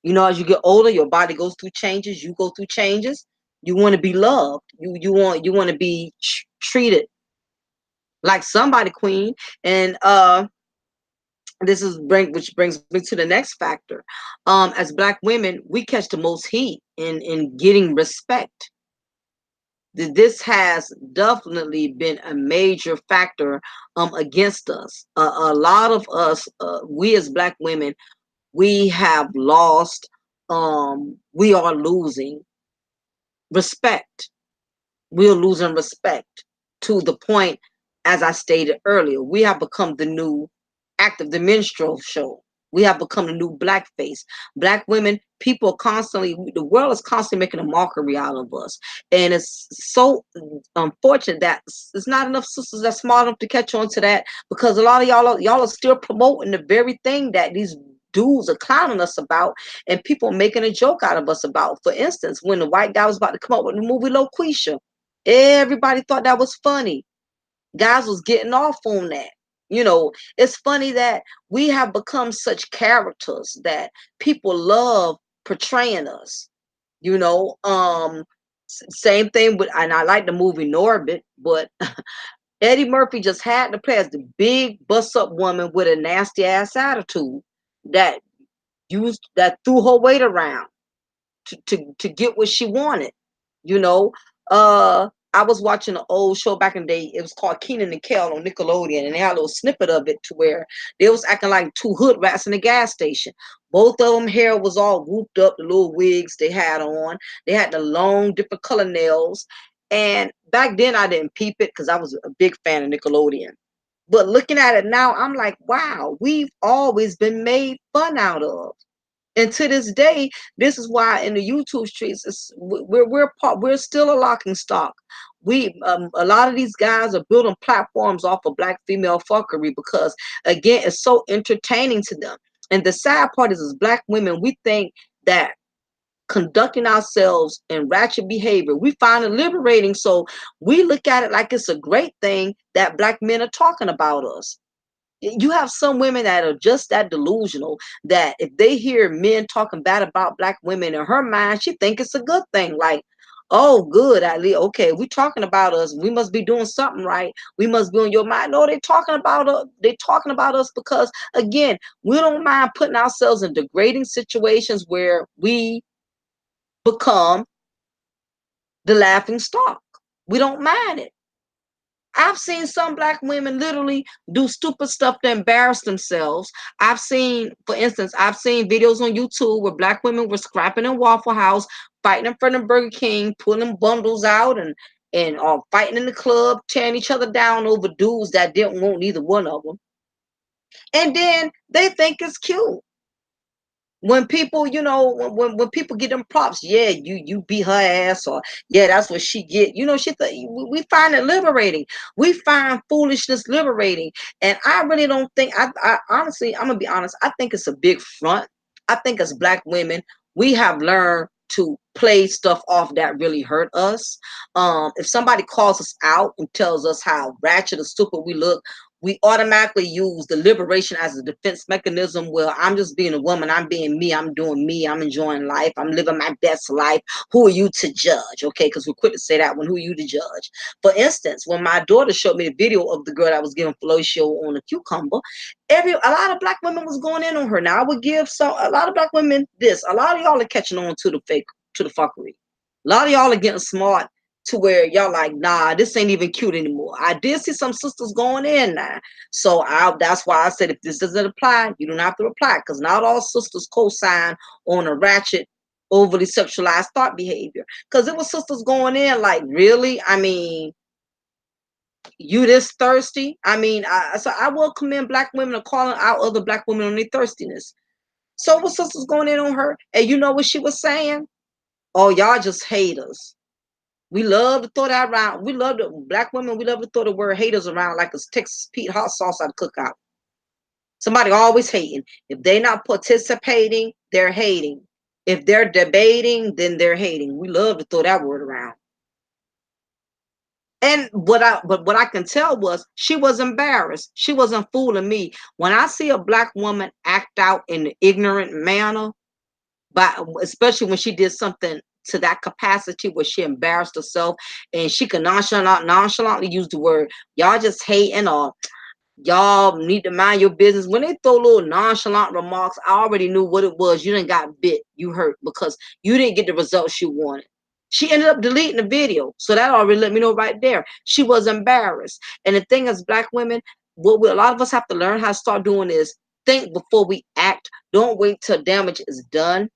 As you get older, your body goes through changes. You go through changes. You want to be loved. You want to be treated like somebody, queen. And which brings me to the next factor. As Black women, we catch the most heat in getting respect. This has definitely been a major factor against us. A lot of us, we as Black women, we have lost. We are losing respect. We are losing respect to the point, as I stated earlier, we have become the new act of the minstrel show. We have become the new blackface. Black women, people are constantly, the world is constantly making a mockery out of us. And it's so unfortunate that it's not enough sisters that's smart enough to catch on to that, because a lot of y'all are still promoting the very thing that these dudes are clowning us about, and people making a joke out of us about. For instance, when the white guy was about to come up with the movie Loquisha, everybody thought that was funny. Guys was getting off on that. It's funny that we have become such characters that people love portraying us. You know, same thing with, and I like the movie Norbit, but Eddie Murphy just had to play as the big bust up woman with a nasty ass attitude that that threw her weight around to get what she wanted. You know, I was watching an old show back in the day. It was called Keenan and Kel on Nickelodeon, and they had a little snippet of it to where they was acting like two hood rats in a gas station. Both of them hair was all whooped up, the little wigs they had on. They had the long, different color nails. And back then, I didn't peep it because I was a big fan of Nickelodeon. But looking at it now, I'm like, wow, we've always been made fun out of. And to this day, this is why in the YouTube streets, we're still a locking stock. A lot of these guys are building platforms off of black female fuckery because, again, it's so entertaining to them. And the sad part is, as black women, we think that conducting ourselves in ratchet behavior, we find it liberating. So we look at it like it's a great thing that black men are talking about us. You have some women that are just that delusional that if they hear men talking bad about black women, in her mind, she think it's a good thing. Like, oh, good, at least, okay, we talking about us. We must be doing something right. We must be on your mind. No, they talking about us. They talking about us because, again, we don't mind putting ourselves in degrading situations where we become the laughing stock. We don't mind it. I've seen some black women literally do stupid stuff to embarrass themselves. For instance, I've seen videos on YouTube where black women were scrapping in Waffle House, fighting in front of Burger King, pulling bundles out and fighting in the club, tearing each other down over dudes that didn't want neither one of them. And then they think it's cute. When people, when people get them props, yeah, you beat her ass, or yeah, that's what she get. We find it liberating. We find foolishness liberating, and I really don't think. I honestly, I'm gonna be honest. I think it's a big front. I think as black women, we have learned to play stuff off that really hurt us. If somebody calls us out and tells us how ratchet or stupid we look, we automatically use the liberation as a defense mechanism. Well, I'm just being a woman. I'm being me. I'm doing me. I'm enjoying life. I'm living my best life. Who are you to judge? Okay, because we're quick to say that one. Who are you to judge? For instance, when my daughter showed me the video of the girl that was giving fellatio on a cucumber, a lot of black women was going in on her. Now I would give a lot of black women this. A lot of y'all are catching on to the fuckery. A lot of y'all are getting smart to where y'all like, nah, this ain't even cute anymore. I did see some sisters going in now. So that's why I said, if this doesn't apply, you don't have to apply, because not all sisters co-sign on a ratchet, overly sexualized thought behavior. Because it was sisters going in like, really? I mean, you this thirsty? I mean, so I will commend black women for calling out other black women on their thirstiness. So was sisters going in on her, and you know what she was saying? Oh, y'all just haters. We love to throw that around. Black women, we love to throw the word haters around like it's Texas Pete hot sauce at a cookout. Somebody always hating. If they're not participating, they're hating. If they're debating, then they're hating. We love to throw that word around. And what I can tell was she was embarrassed. She wasn't fooling me. When I see a black woman act out in an ignorant manner, but especially when she did something to that capacity where she embarrassed herself, and she can nonchalantly use the word, y'all just hating, or y'all need to mind your business. When they throw little nonchalant remarks, I already knew what it was. You didn't got bit, you hurt, because you didn't get the results you wanted. She ended up deleting the video, so that already let me know right there she was embarrassed. And the thing is, black women, a lot of us have to learn how to start doing is think before we act. Don't wait till damage is done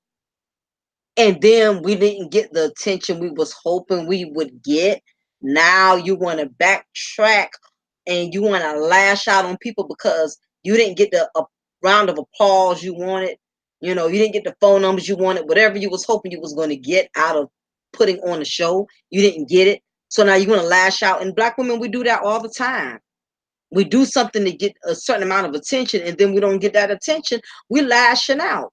and then we didn't get the attention we was hoping we would get. Now you want to backtrack and you want to lash out on people because you didn't get round of applause you wanted. You know, you didn't get the phone numbers you wanted. Whatever you was hoping you was going to get out of putting on the show, you didn't get it. So now you're going to lash out. And black women, we do that all the time. We do something to get a certain amount of attention, and then we don't get that attention. We lashing out.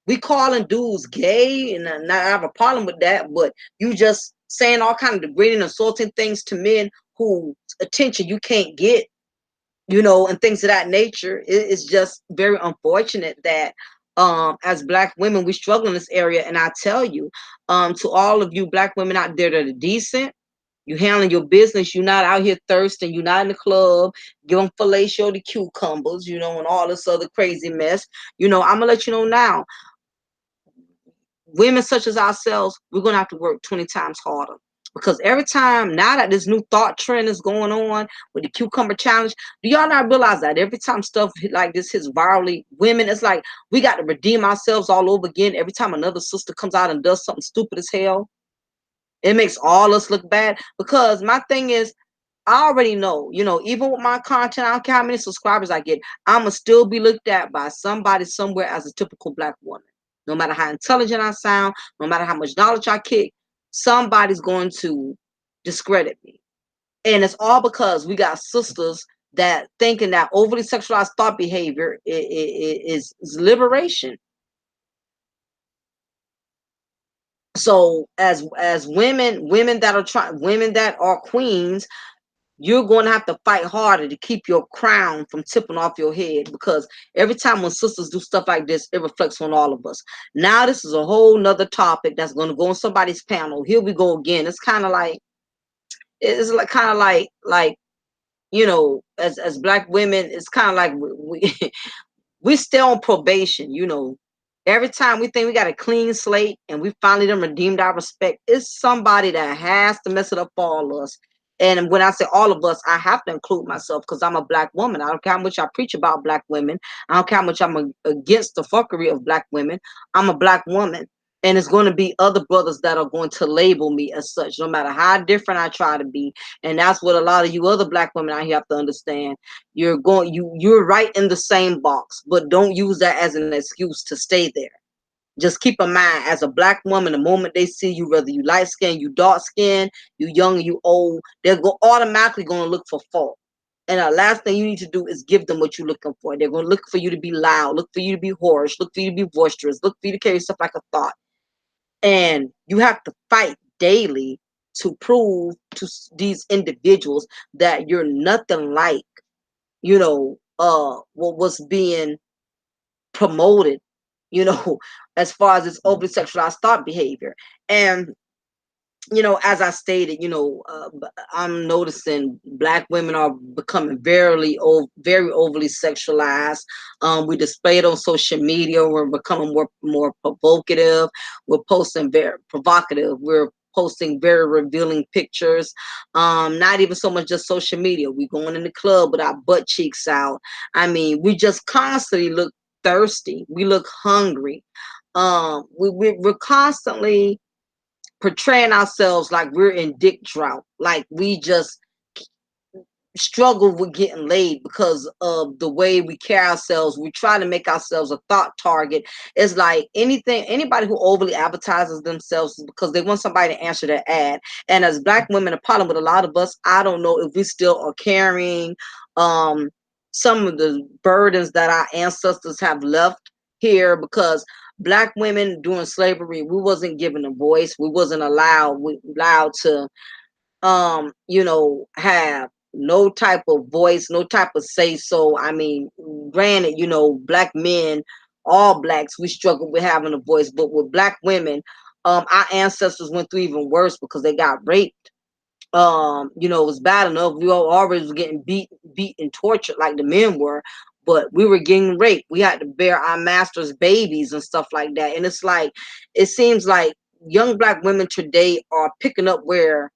We calling dudes gay, and not I have a problem with that. But you just saying all kind of degrading, insulting things to men who attention you can't get, you know, and things of that nature. It's just very unfortunate that as black women we struggle in this area. And I tell you, to all of you black women out there that are decent, you handling your business, you're not out here thirsting, you're not in the club giving fellatio to cucumbers, you know, and all this other crazy mess. You know, I'm gonna let you know now, women such as ourselves, we're gonna have to work 20 times harder. Because every time now that this new thought trend is going on with the cucumber challenge, do y'all not realize that every time stuff like this hits virally, women, it's like we got to redeem ourselves all over again. Every time another sister comes out and does something stupid as hell, it makes all us look bad. Because my thing is, I already know, you know, even with my content, I don't care how many subscribers I get, I'ma still be looked at by somebody somewhere as a typical black woman. No matter how intelligent I sound, no matter how much knowledge I kick, somebody's going to discredit me. And it's all because we got sisters that thinking that overly sexualized thought behavior is liberation. So as women that are trying, women that are queens, you're going to have to fight harder to keep your crown from tipping off your head, because every time when sisters do stuff like this, it reflects on all of us. Now this is a whole nother topic that's going to go on somebody's panel. Here we go again. It's kind of like, it's like kind of like, you know, as black women, it's kind of like we we still on probation, you know. Every time we think we got a clean slate and we finally done redeemed our respect, it's somebody that has to mess it up for all of us. And when I say all of us, I have to include myself, because I'm a black woman. I don't care how much I preach about black women. I don't care how much I'm against the fuckery of black women. I'm a black woman. And it's going to be other brothers that are going to label me as such, no matter how different I try to be. And that's what a lot of you other black women out here have to understand. You're right in the same box, but don't use that as an excuse to stay there. Just keep in mind, as a black woman, the moment they see you, whether you light skin, you dark skin, you young, you old, they're automatically going to look for fault. And the last thing you need to do is give them what you're looking for. They're going to look for you to be loud, look for you to be hoarse, look for you to be boisterous, look for you to carry stuff like a thought. And you have to fight daily to prove to these individuals that you're nothing like, you know, what was being promoted, you know, as far as this overly sexualized thought behavior. And you know, as I stated, you know, I'm noticing black women are becoming very overly sexualized. We display it on social media. We're becoming more provocative. We're posting very provocative. We're posting very revealing pictures. Not even so much just social media. We going in the club with our butt cheeks out. I mean, we just constantly look thirsty. We look hungry. We're constantly portraying ourselves like we're in dick drought, like we just struggle with getting laid because of the way we carry ourselves. We try to make ourselves a thought target. It's like anybody who overly advertises themselves is because they want somebody to answer their ad. And as black women, a problem with a lot of us, I don't know if we still are carrying some of the burdens that our ancestors have left here, because black women during slavery, we wasn't given a voice. We wasn't allowed to you know, have no type of voice, no type of say so. I mean, granted, you know, black men, all blacks, we struggle with having a voice, but with black women, our ancestors went through even worse because they got raped. You know, it was bad enough. We all already was getting beat and tortured like the men were, but we were getting raped. We had to bear our masters' babies and stuff like that. And it's like, it seems like young black women today are picking up where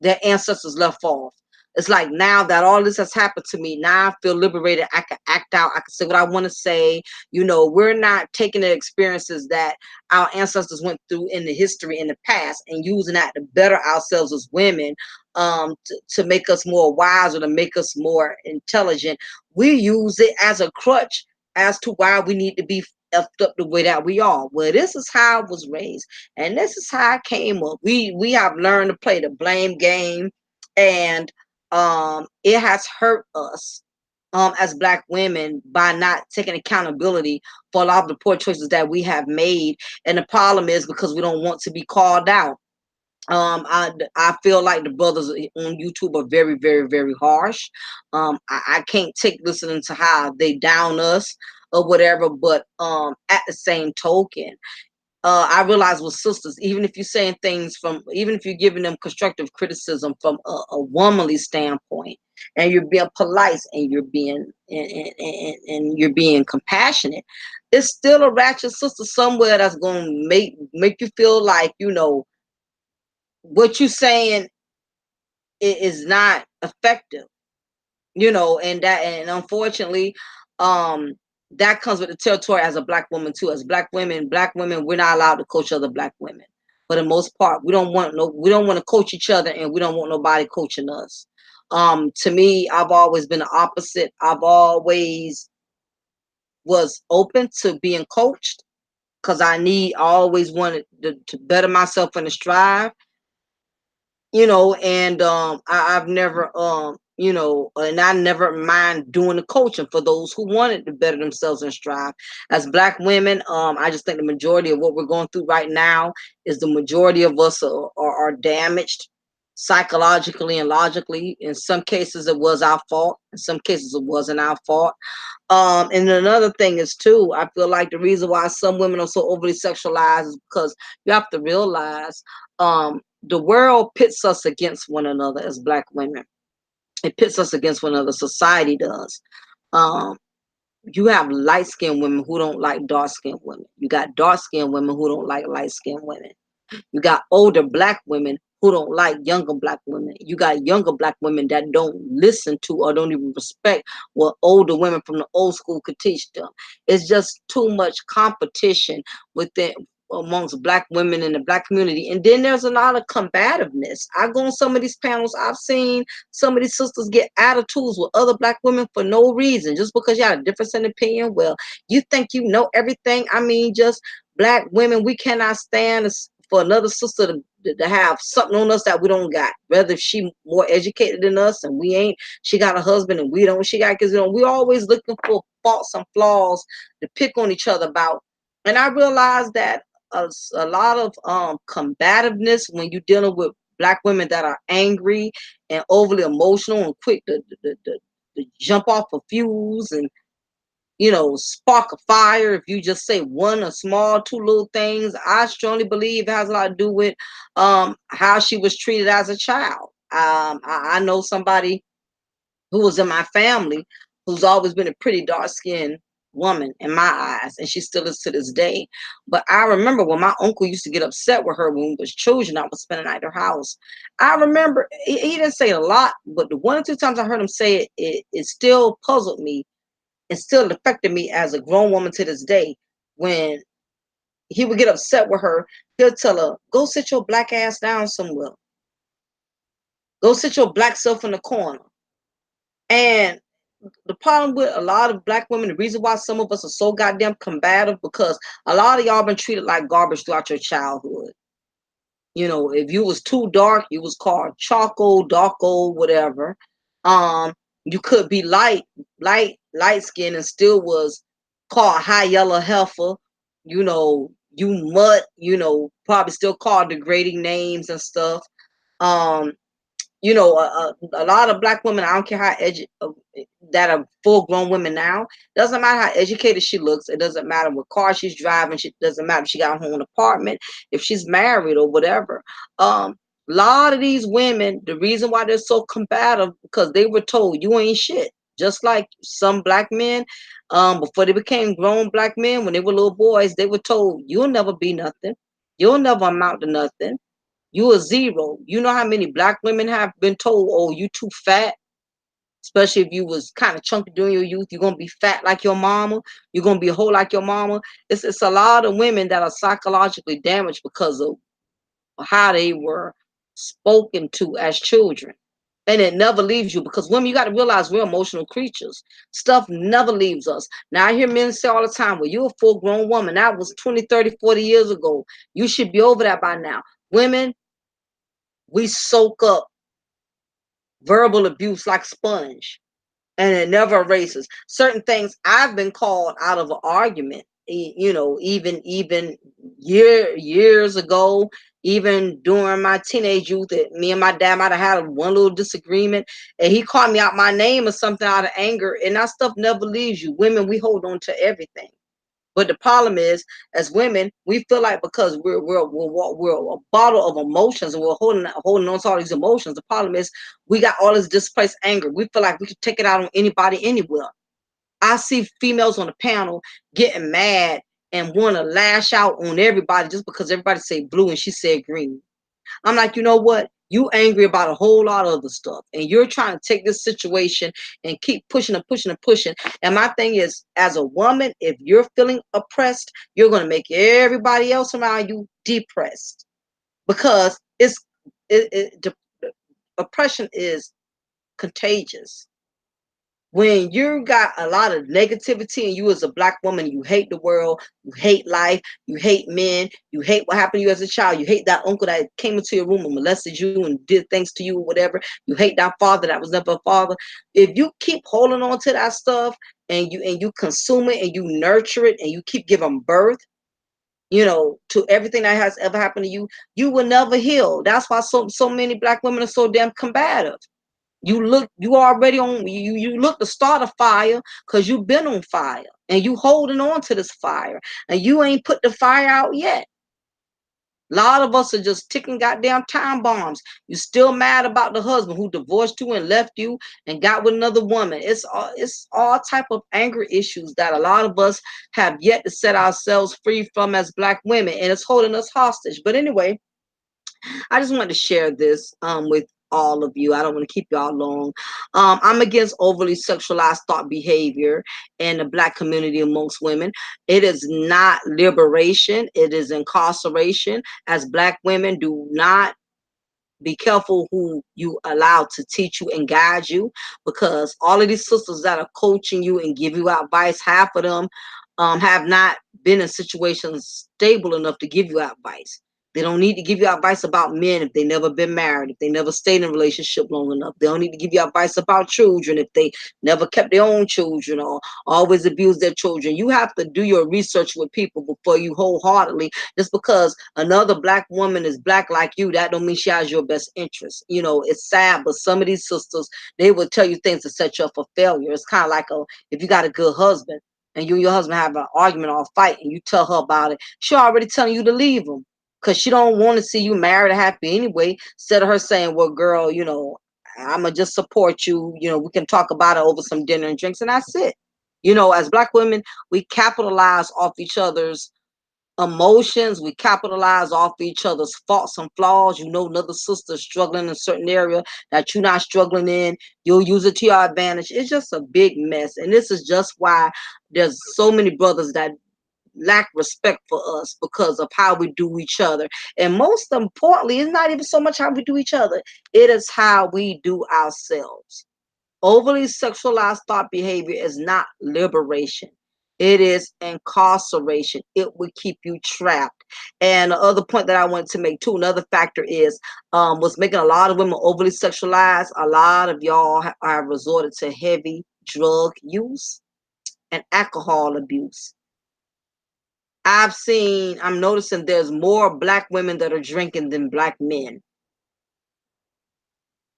their ancestors left off. It's like now that all this has happened to me, now I feel liberated. I can act out. I can say what I want to say. You know, we're not taking the experiences that our ancestors went through in the history in the past and using that to better ourselves as women, to make us more wise or to make us more intelligent. We use it as a crutch as to why we need to be effed up the way that we are. Well, this is how I was raised, and this is how I came up. We have learned to play the blame game, and it has hurt us as Black women by not taking accountability for a lot of the poor choices that we have made. And the problem is because we don't want to be called out. I feel like the brothers on YouTube are very, very, very harsh. I can't take listening to how they down us or whatever, but at the same token, I realize with sisters, even if you're saying things from, even if you're giving them constructive criticism from a womanly standpoint, and you're being polite and you're being and you're being compassionate, it's still a ratchet sister somewhere that's gonna make you feel like, you know, what you're saying is not effective, you know. And that, and unfortunately, um that comes with the territory as a Black woman too. As Black women, we're not allowed to coach other Black women. For the most part, we don't want to coach each other, and we don't want nobody coaching us. To me, I've always been the opposite. I've always was open to being coached because I always wanted to better myself and to strive, you know. And I've never you know, and I never mind doing the coaching for those who wanted to better themselves and strive. As Black women, I just think the majority of what we're going through right now is the majority of us are damaged psychologically and logically. In some cases it was our fault, in some cases it wasn't our fault. And another thing is too, I feel like the reason why some women are so overly sexualized is because you have to realize the world pits us against one another as Black women. It pits us against one another. Society does. Um, you have light skinned women who don't like dark skinned women. You got dark skinned women who don't like light skinned women. You got older Black women who don't like younger Black women. You got younger Black women that don't listen to or don't even respect what older women from the old school could teach them. It's just too much competition within amongst Black women in the Black community. And then there's a lot of combativeness. I go on some of these panels, I've seen some of these sisters get attitudes with other Black women for no reason, just because you have a difference in opinion. Well, you think you know everything. I mean, just Black women, we cannot stand for another sister to have something on us that we don't got. Whether she more educated than us and we ain't, she got a husband and we don't, she got kids, you know, we always looking for faults and flaws to pick on each other about. And I realized that a lot of combativeness when you're dealing with Black women that are angry and overly emotional and quick to jump off a fuse and, you know, spark a fire if you just say one or small two little things. I strongly believe it has a lot to do with how she was treated as a child. I know somebody who was in my family who's always been a pretty dark skinned woman in my eyes, and she still is to this day. But I remember when my uncle used to get upset with her when we was children, I was spending the night at her house. I remember he didn't say it a lot, but the one or two times I heard him say it, it still puzzled me. It still affected me as a grown woman to this day. When he would get upset with her, he'll tell her, "Go sit your Black ass down somewhere. Go sit your Black self in the corner." And the problem with a lot of Black women, the reason why some of us are so goddamn combative, because a lot of y'all been treated like garbage throughout your childhood. You know, if you was too dark, you was called charcoal, darko, whatever. You could be light skin and still was called high yellow heifer. You know, you mutt, you know, probably still called degrading names and stuff. Um, you know, a lot of Black women, I don't care how that are full grown women now, doesn't matter how educated she looks, it doesn't matter what car she's driving, she doesn't matter if she got her own apartment, if she's married or whatever. A lot of these women, the reason why they're so combative, because they were told you ain't shit. Just like some Black men, before they became grown Black men, when they were little boys, they were told you'll never be nothing, you'll never amount to nothing, you a zero. You know how many Black women have been told, "Oh, you too fat." Especially if you was kind of chunky during your youth, you're gonna be fat like your mama. You're gonna be whole like your mama. It's a lot of women that are psychologically damaged because of how they were spoken to as children. And it never leaves you, because women, you got to realize we're emotional creatures. Stuff never leaves us. Now, I hear men say all the time, well, you're a full grown woman. That was 20, 30, 40 years ago. You should be over that by now. Women, we soak up verbal abuse like sponge, and it never erases. Certain things I've been called out of an argument, you know, even years ago, even during my teenage youth, that me and my dad might have had one little disagreement, and he called me out my name or something out of anger, and that stuff never leaves you. Women, we hold on to everything. But the problem is, as women, we feel like because we're a bottle of emotions, and we're holding on to all these emotions. The problem is, we got all this displaced anger. We feel like we could take it out on anybody, anywhere. I see females on the panel getting mad and want to lash out on everybody just because everybody say blue and she said green. I'm like, you know what? You angry about a whole lot of other stuff, and you're trying to take this situation and keep pushing and pushing and pushing. And my thing is, as a woman, if you're feeling oppressed, you're going to make everybody else around you depressed, because oppression is contagious. When you got a lot of negativity and you as a black woman, you hate the world, you hate life, you hate men, you hate what happened to you as a child, you hate that uncle that came into your room and molested you and did things to you or whatever, you hate that father that was never a father. If you keep holding on to that stuff, and you consume it and you nurture it and you keep giving birth, you know, to everything that has ever happened to you, you will never heal. That's why so many black women are so damn combative. You already on, you look to start a fire because you've been on fire, and you holding on to this fire, and you ain't put the fire out yet. A lot of us are just ticking goddamn time bombs. You still mad about the husband who divorced you and left you and got with another woman. It's all type of anger issues that a lot of us have yet to set ourselves free from as black women, and it's holding us hostage. But anyway, I just wanted to share this with all of you. I don't want to keep y'all long. I'm against overly sexualized thought behavior in the black community amongst women. It is not liberation, it is incarceration. As black women, do not be careful who you allow to teach you and guide you, because all of these sisters that are coaching you and give you advice, half of them have not been in situations stable enough to give you advice. They don't need to give you advice about men if they never been married, if they never stayed in a relationship long enough. They don't need to give you advice about children if they never kept their own children or always abused their children. You have to do your research with people before you wholeheartedly, just because another black woman is black like you, that don't mean she has your best interest. You know, it's sad, but some of these sisters, they will tell you things to set you up for failure. It's kind of like if you got a good husband and you and your husband have an argument or a fight and you tell her about it, she already telling you to leave him because she don't want to see you married or happy anyway. Instead of her saying, well, girl, you know, I'ma just support you. You know, we can talk about it over some dinner and drinks, and that's it. You know, as black women, we capitalize off each other's emotions. We capitalize off each other's faults and flaws. You know, another sister struggling in a certain area that you're not struggling in, you'll use it to your advantage. It's just a big mess, and this is just why there's so many brothers that lack respect for us because of how we do each other. And most importantly, it's not even so much how we do each other, it is how we do ourselves. Overly sexualized thought behavior is not liberation. It is incarceration. It will keep you trapped. And the other point that I wanted to make too, another factor is what's making a lot of women overly sexualized. A lot of y'all have resorted to heavy drug use and alcohol abuse. I'm noticing there's more black women that are drinking than black men.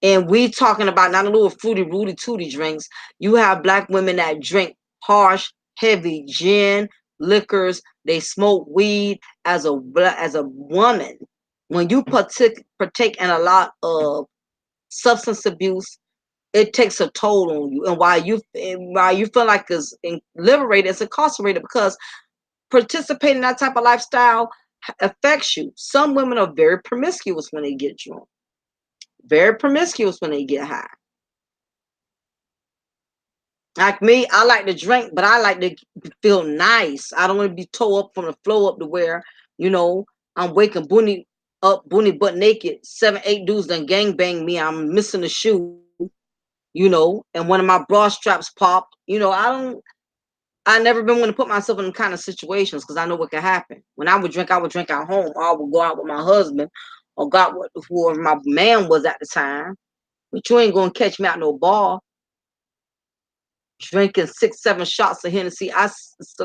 And we talking about not a little fruity rooty tooty drinks. You have black women that drink harsh, heavy gin, liquors. They smoke weed. As a woman, when you partake in a lot of substance abuse, it takes a toll on you. And while you feel like it's liberated, it's incarcerated, because participating in that type of lifestyle affects you. Some women are very promiscuous when they get drunk, very promiscuous when they get high. Like me, I like to drink, but I like to feel nice. I don't want to be tore up from the floor up to where, you know, I'm waking Booney up, Booney butt naked. 7, 8 dudes done gang bang me. I'm missing a shoe. and one of my bra straps popped. I never been one to put myself in them kind of situations because I know what could happen. When I would drink at home, or I would go out with my husband or got with whoever my man was at the time. But you ain't gonna catch me at no bar drinking 6, 7 shots of Hennessy. A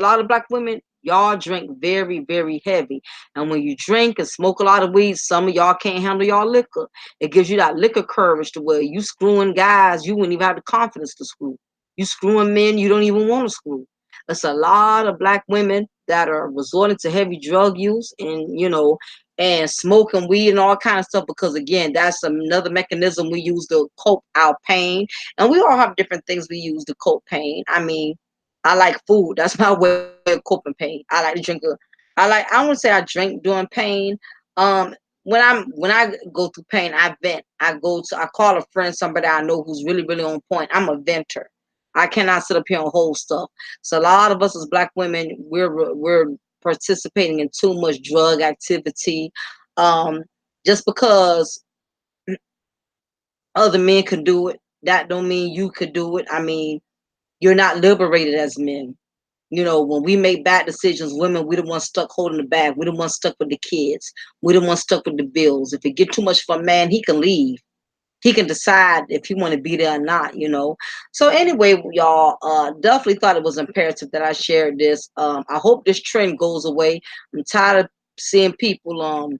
lot of black women, y'all drink very, very heavy. And when you drink and smoke a lot of weed, some of y'all can't handle y'all liquor. It gives you that liquor courage to where you screwing guys, you wouldn't even have the confidence to screw. You screwing men you don't even want to screw. It's a lot of black women that are resorting to heavy drug use and smoking weed and all kind of stuff because again, that's another mechanism we use to cope our pain, and we all have different things we use to cope pain. I mean, I like food. That's my way of coping pain. I like to drink I wouldn't say I drink during pain. Um when I go through pain, I vent. I call a friend, somebody I know who's really, really on point. I'm a venter. I cannot sit up here and hold stuff. So a lot of us as black women, we're participating in too much drug activity. Um just because other men can do it, that don't mean you could do it. I mean, you're not liberated as men. When we make bad decisions, women, we the ones stuck holding the bag. We the ones stuck with the kids. We the ones stuck with the bills. If it get too much for a man, he can leave. He can decide if he want to be there or not. So anyway, y'all, definitely thought it was imperative that I shared this. I hope this trend goes away. I'm tired of seeing people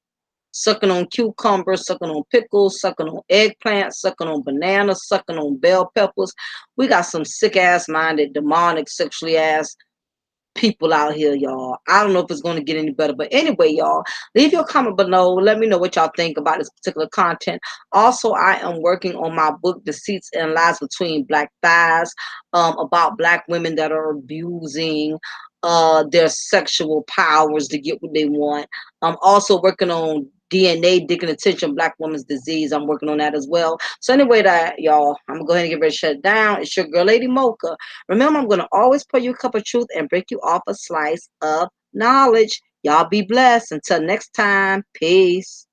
sucking on cucumbers, sucking on pickles, sucking on eggplants, sucking on bananas, sucking on bell peppers. We got some sick ass minded, demonic, sexually ass people out here, y'all. I don't know if it's going to get any better, but anyway, y'all, leave your comment below. Let me know what y'all think about this particular content. Also, I am working on my book, Deceits and Lies Between Black Thighs, about black women that are abusing their sexual powers to get what they want. I'm also working on DNA digging attention black woman's disease. I'm working on that as well. So anyway, that y'all, I'm gonna go ahead and get ready to shut it down. It's your girl, Lady Mocha. Remember, I'm going to always pour you a cup of truth and break you off a slice of knowledge. Y'all be blessed. Until next time, peace.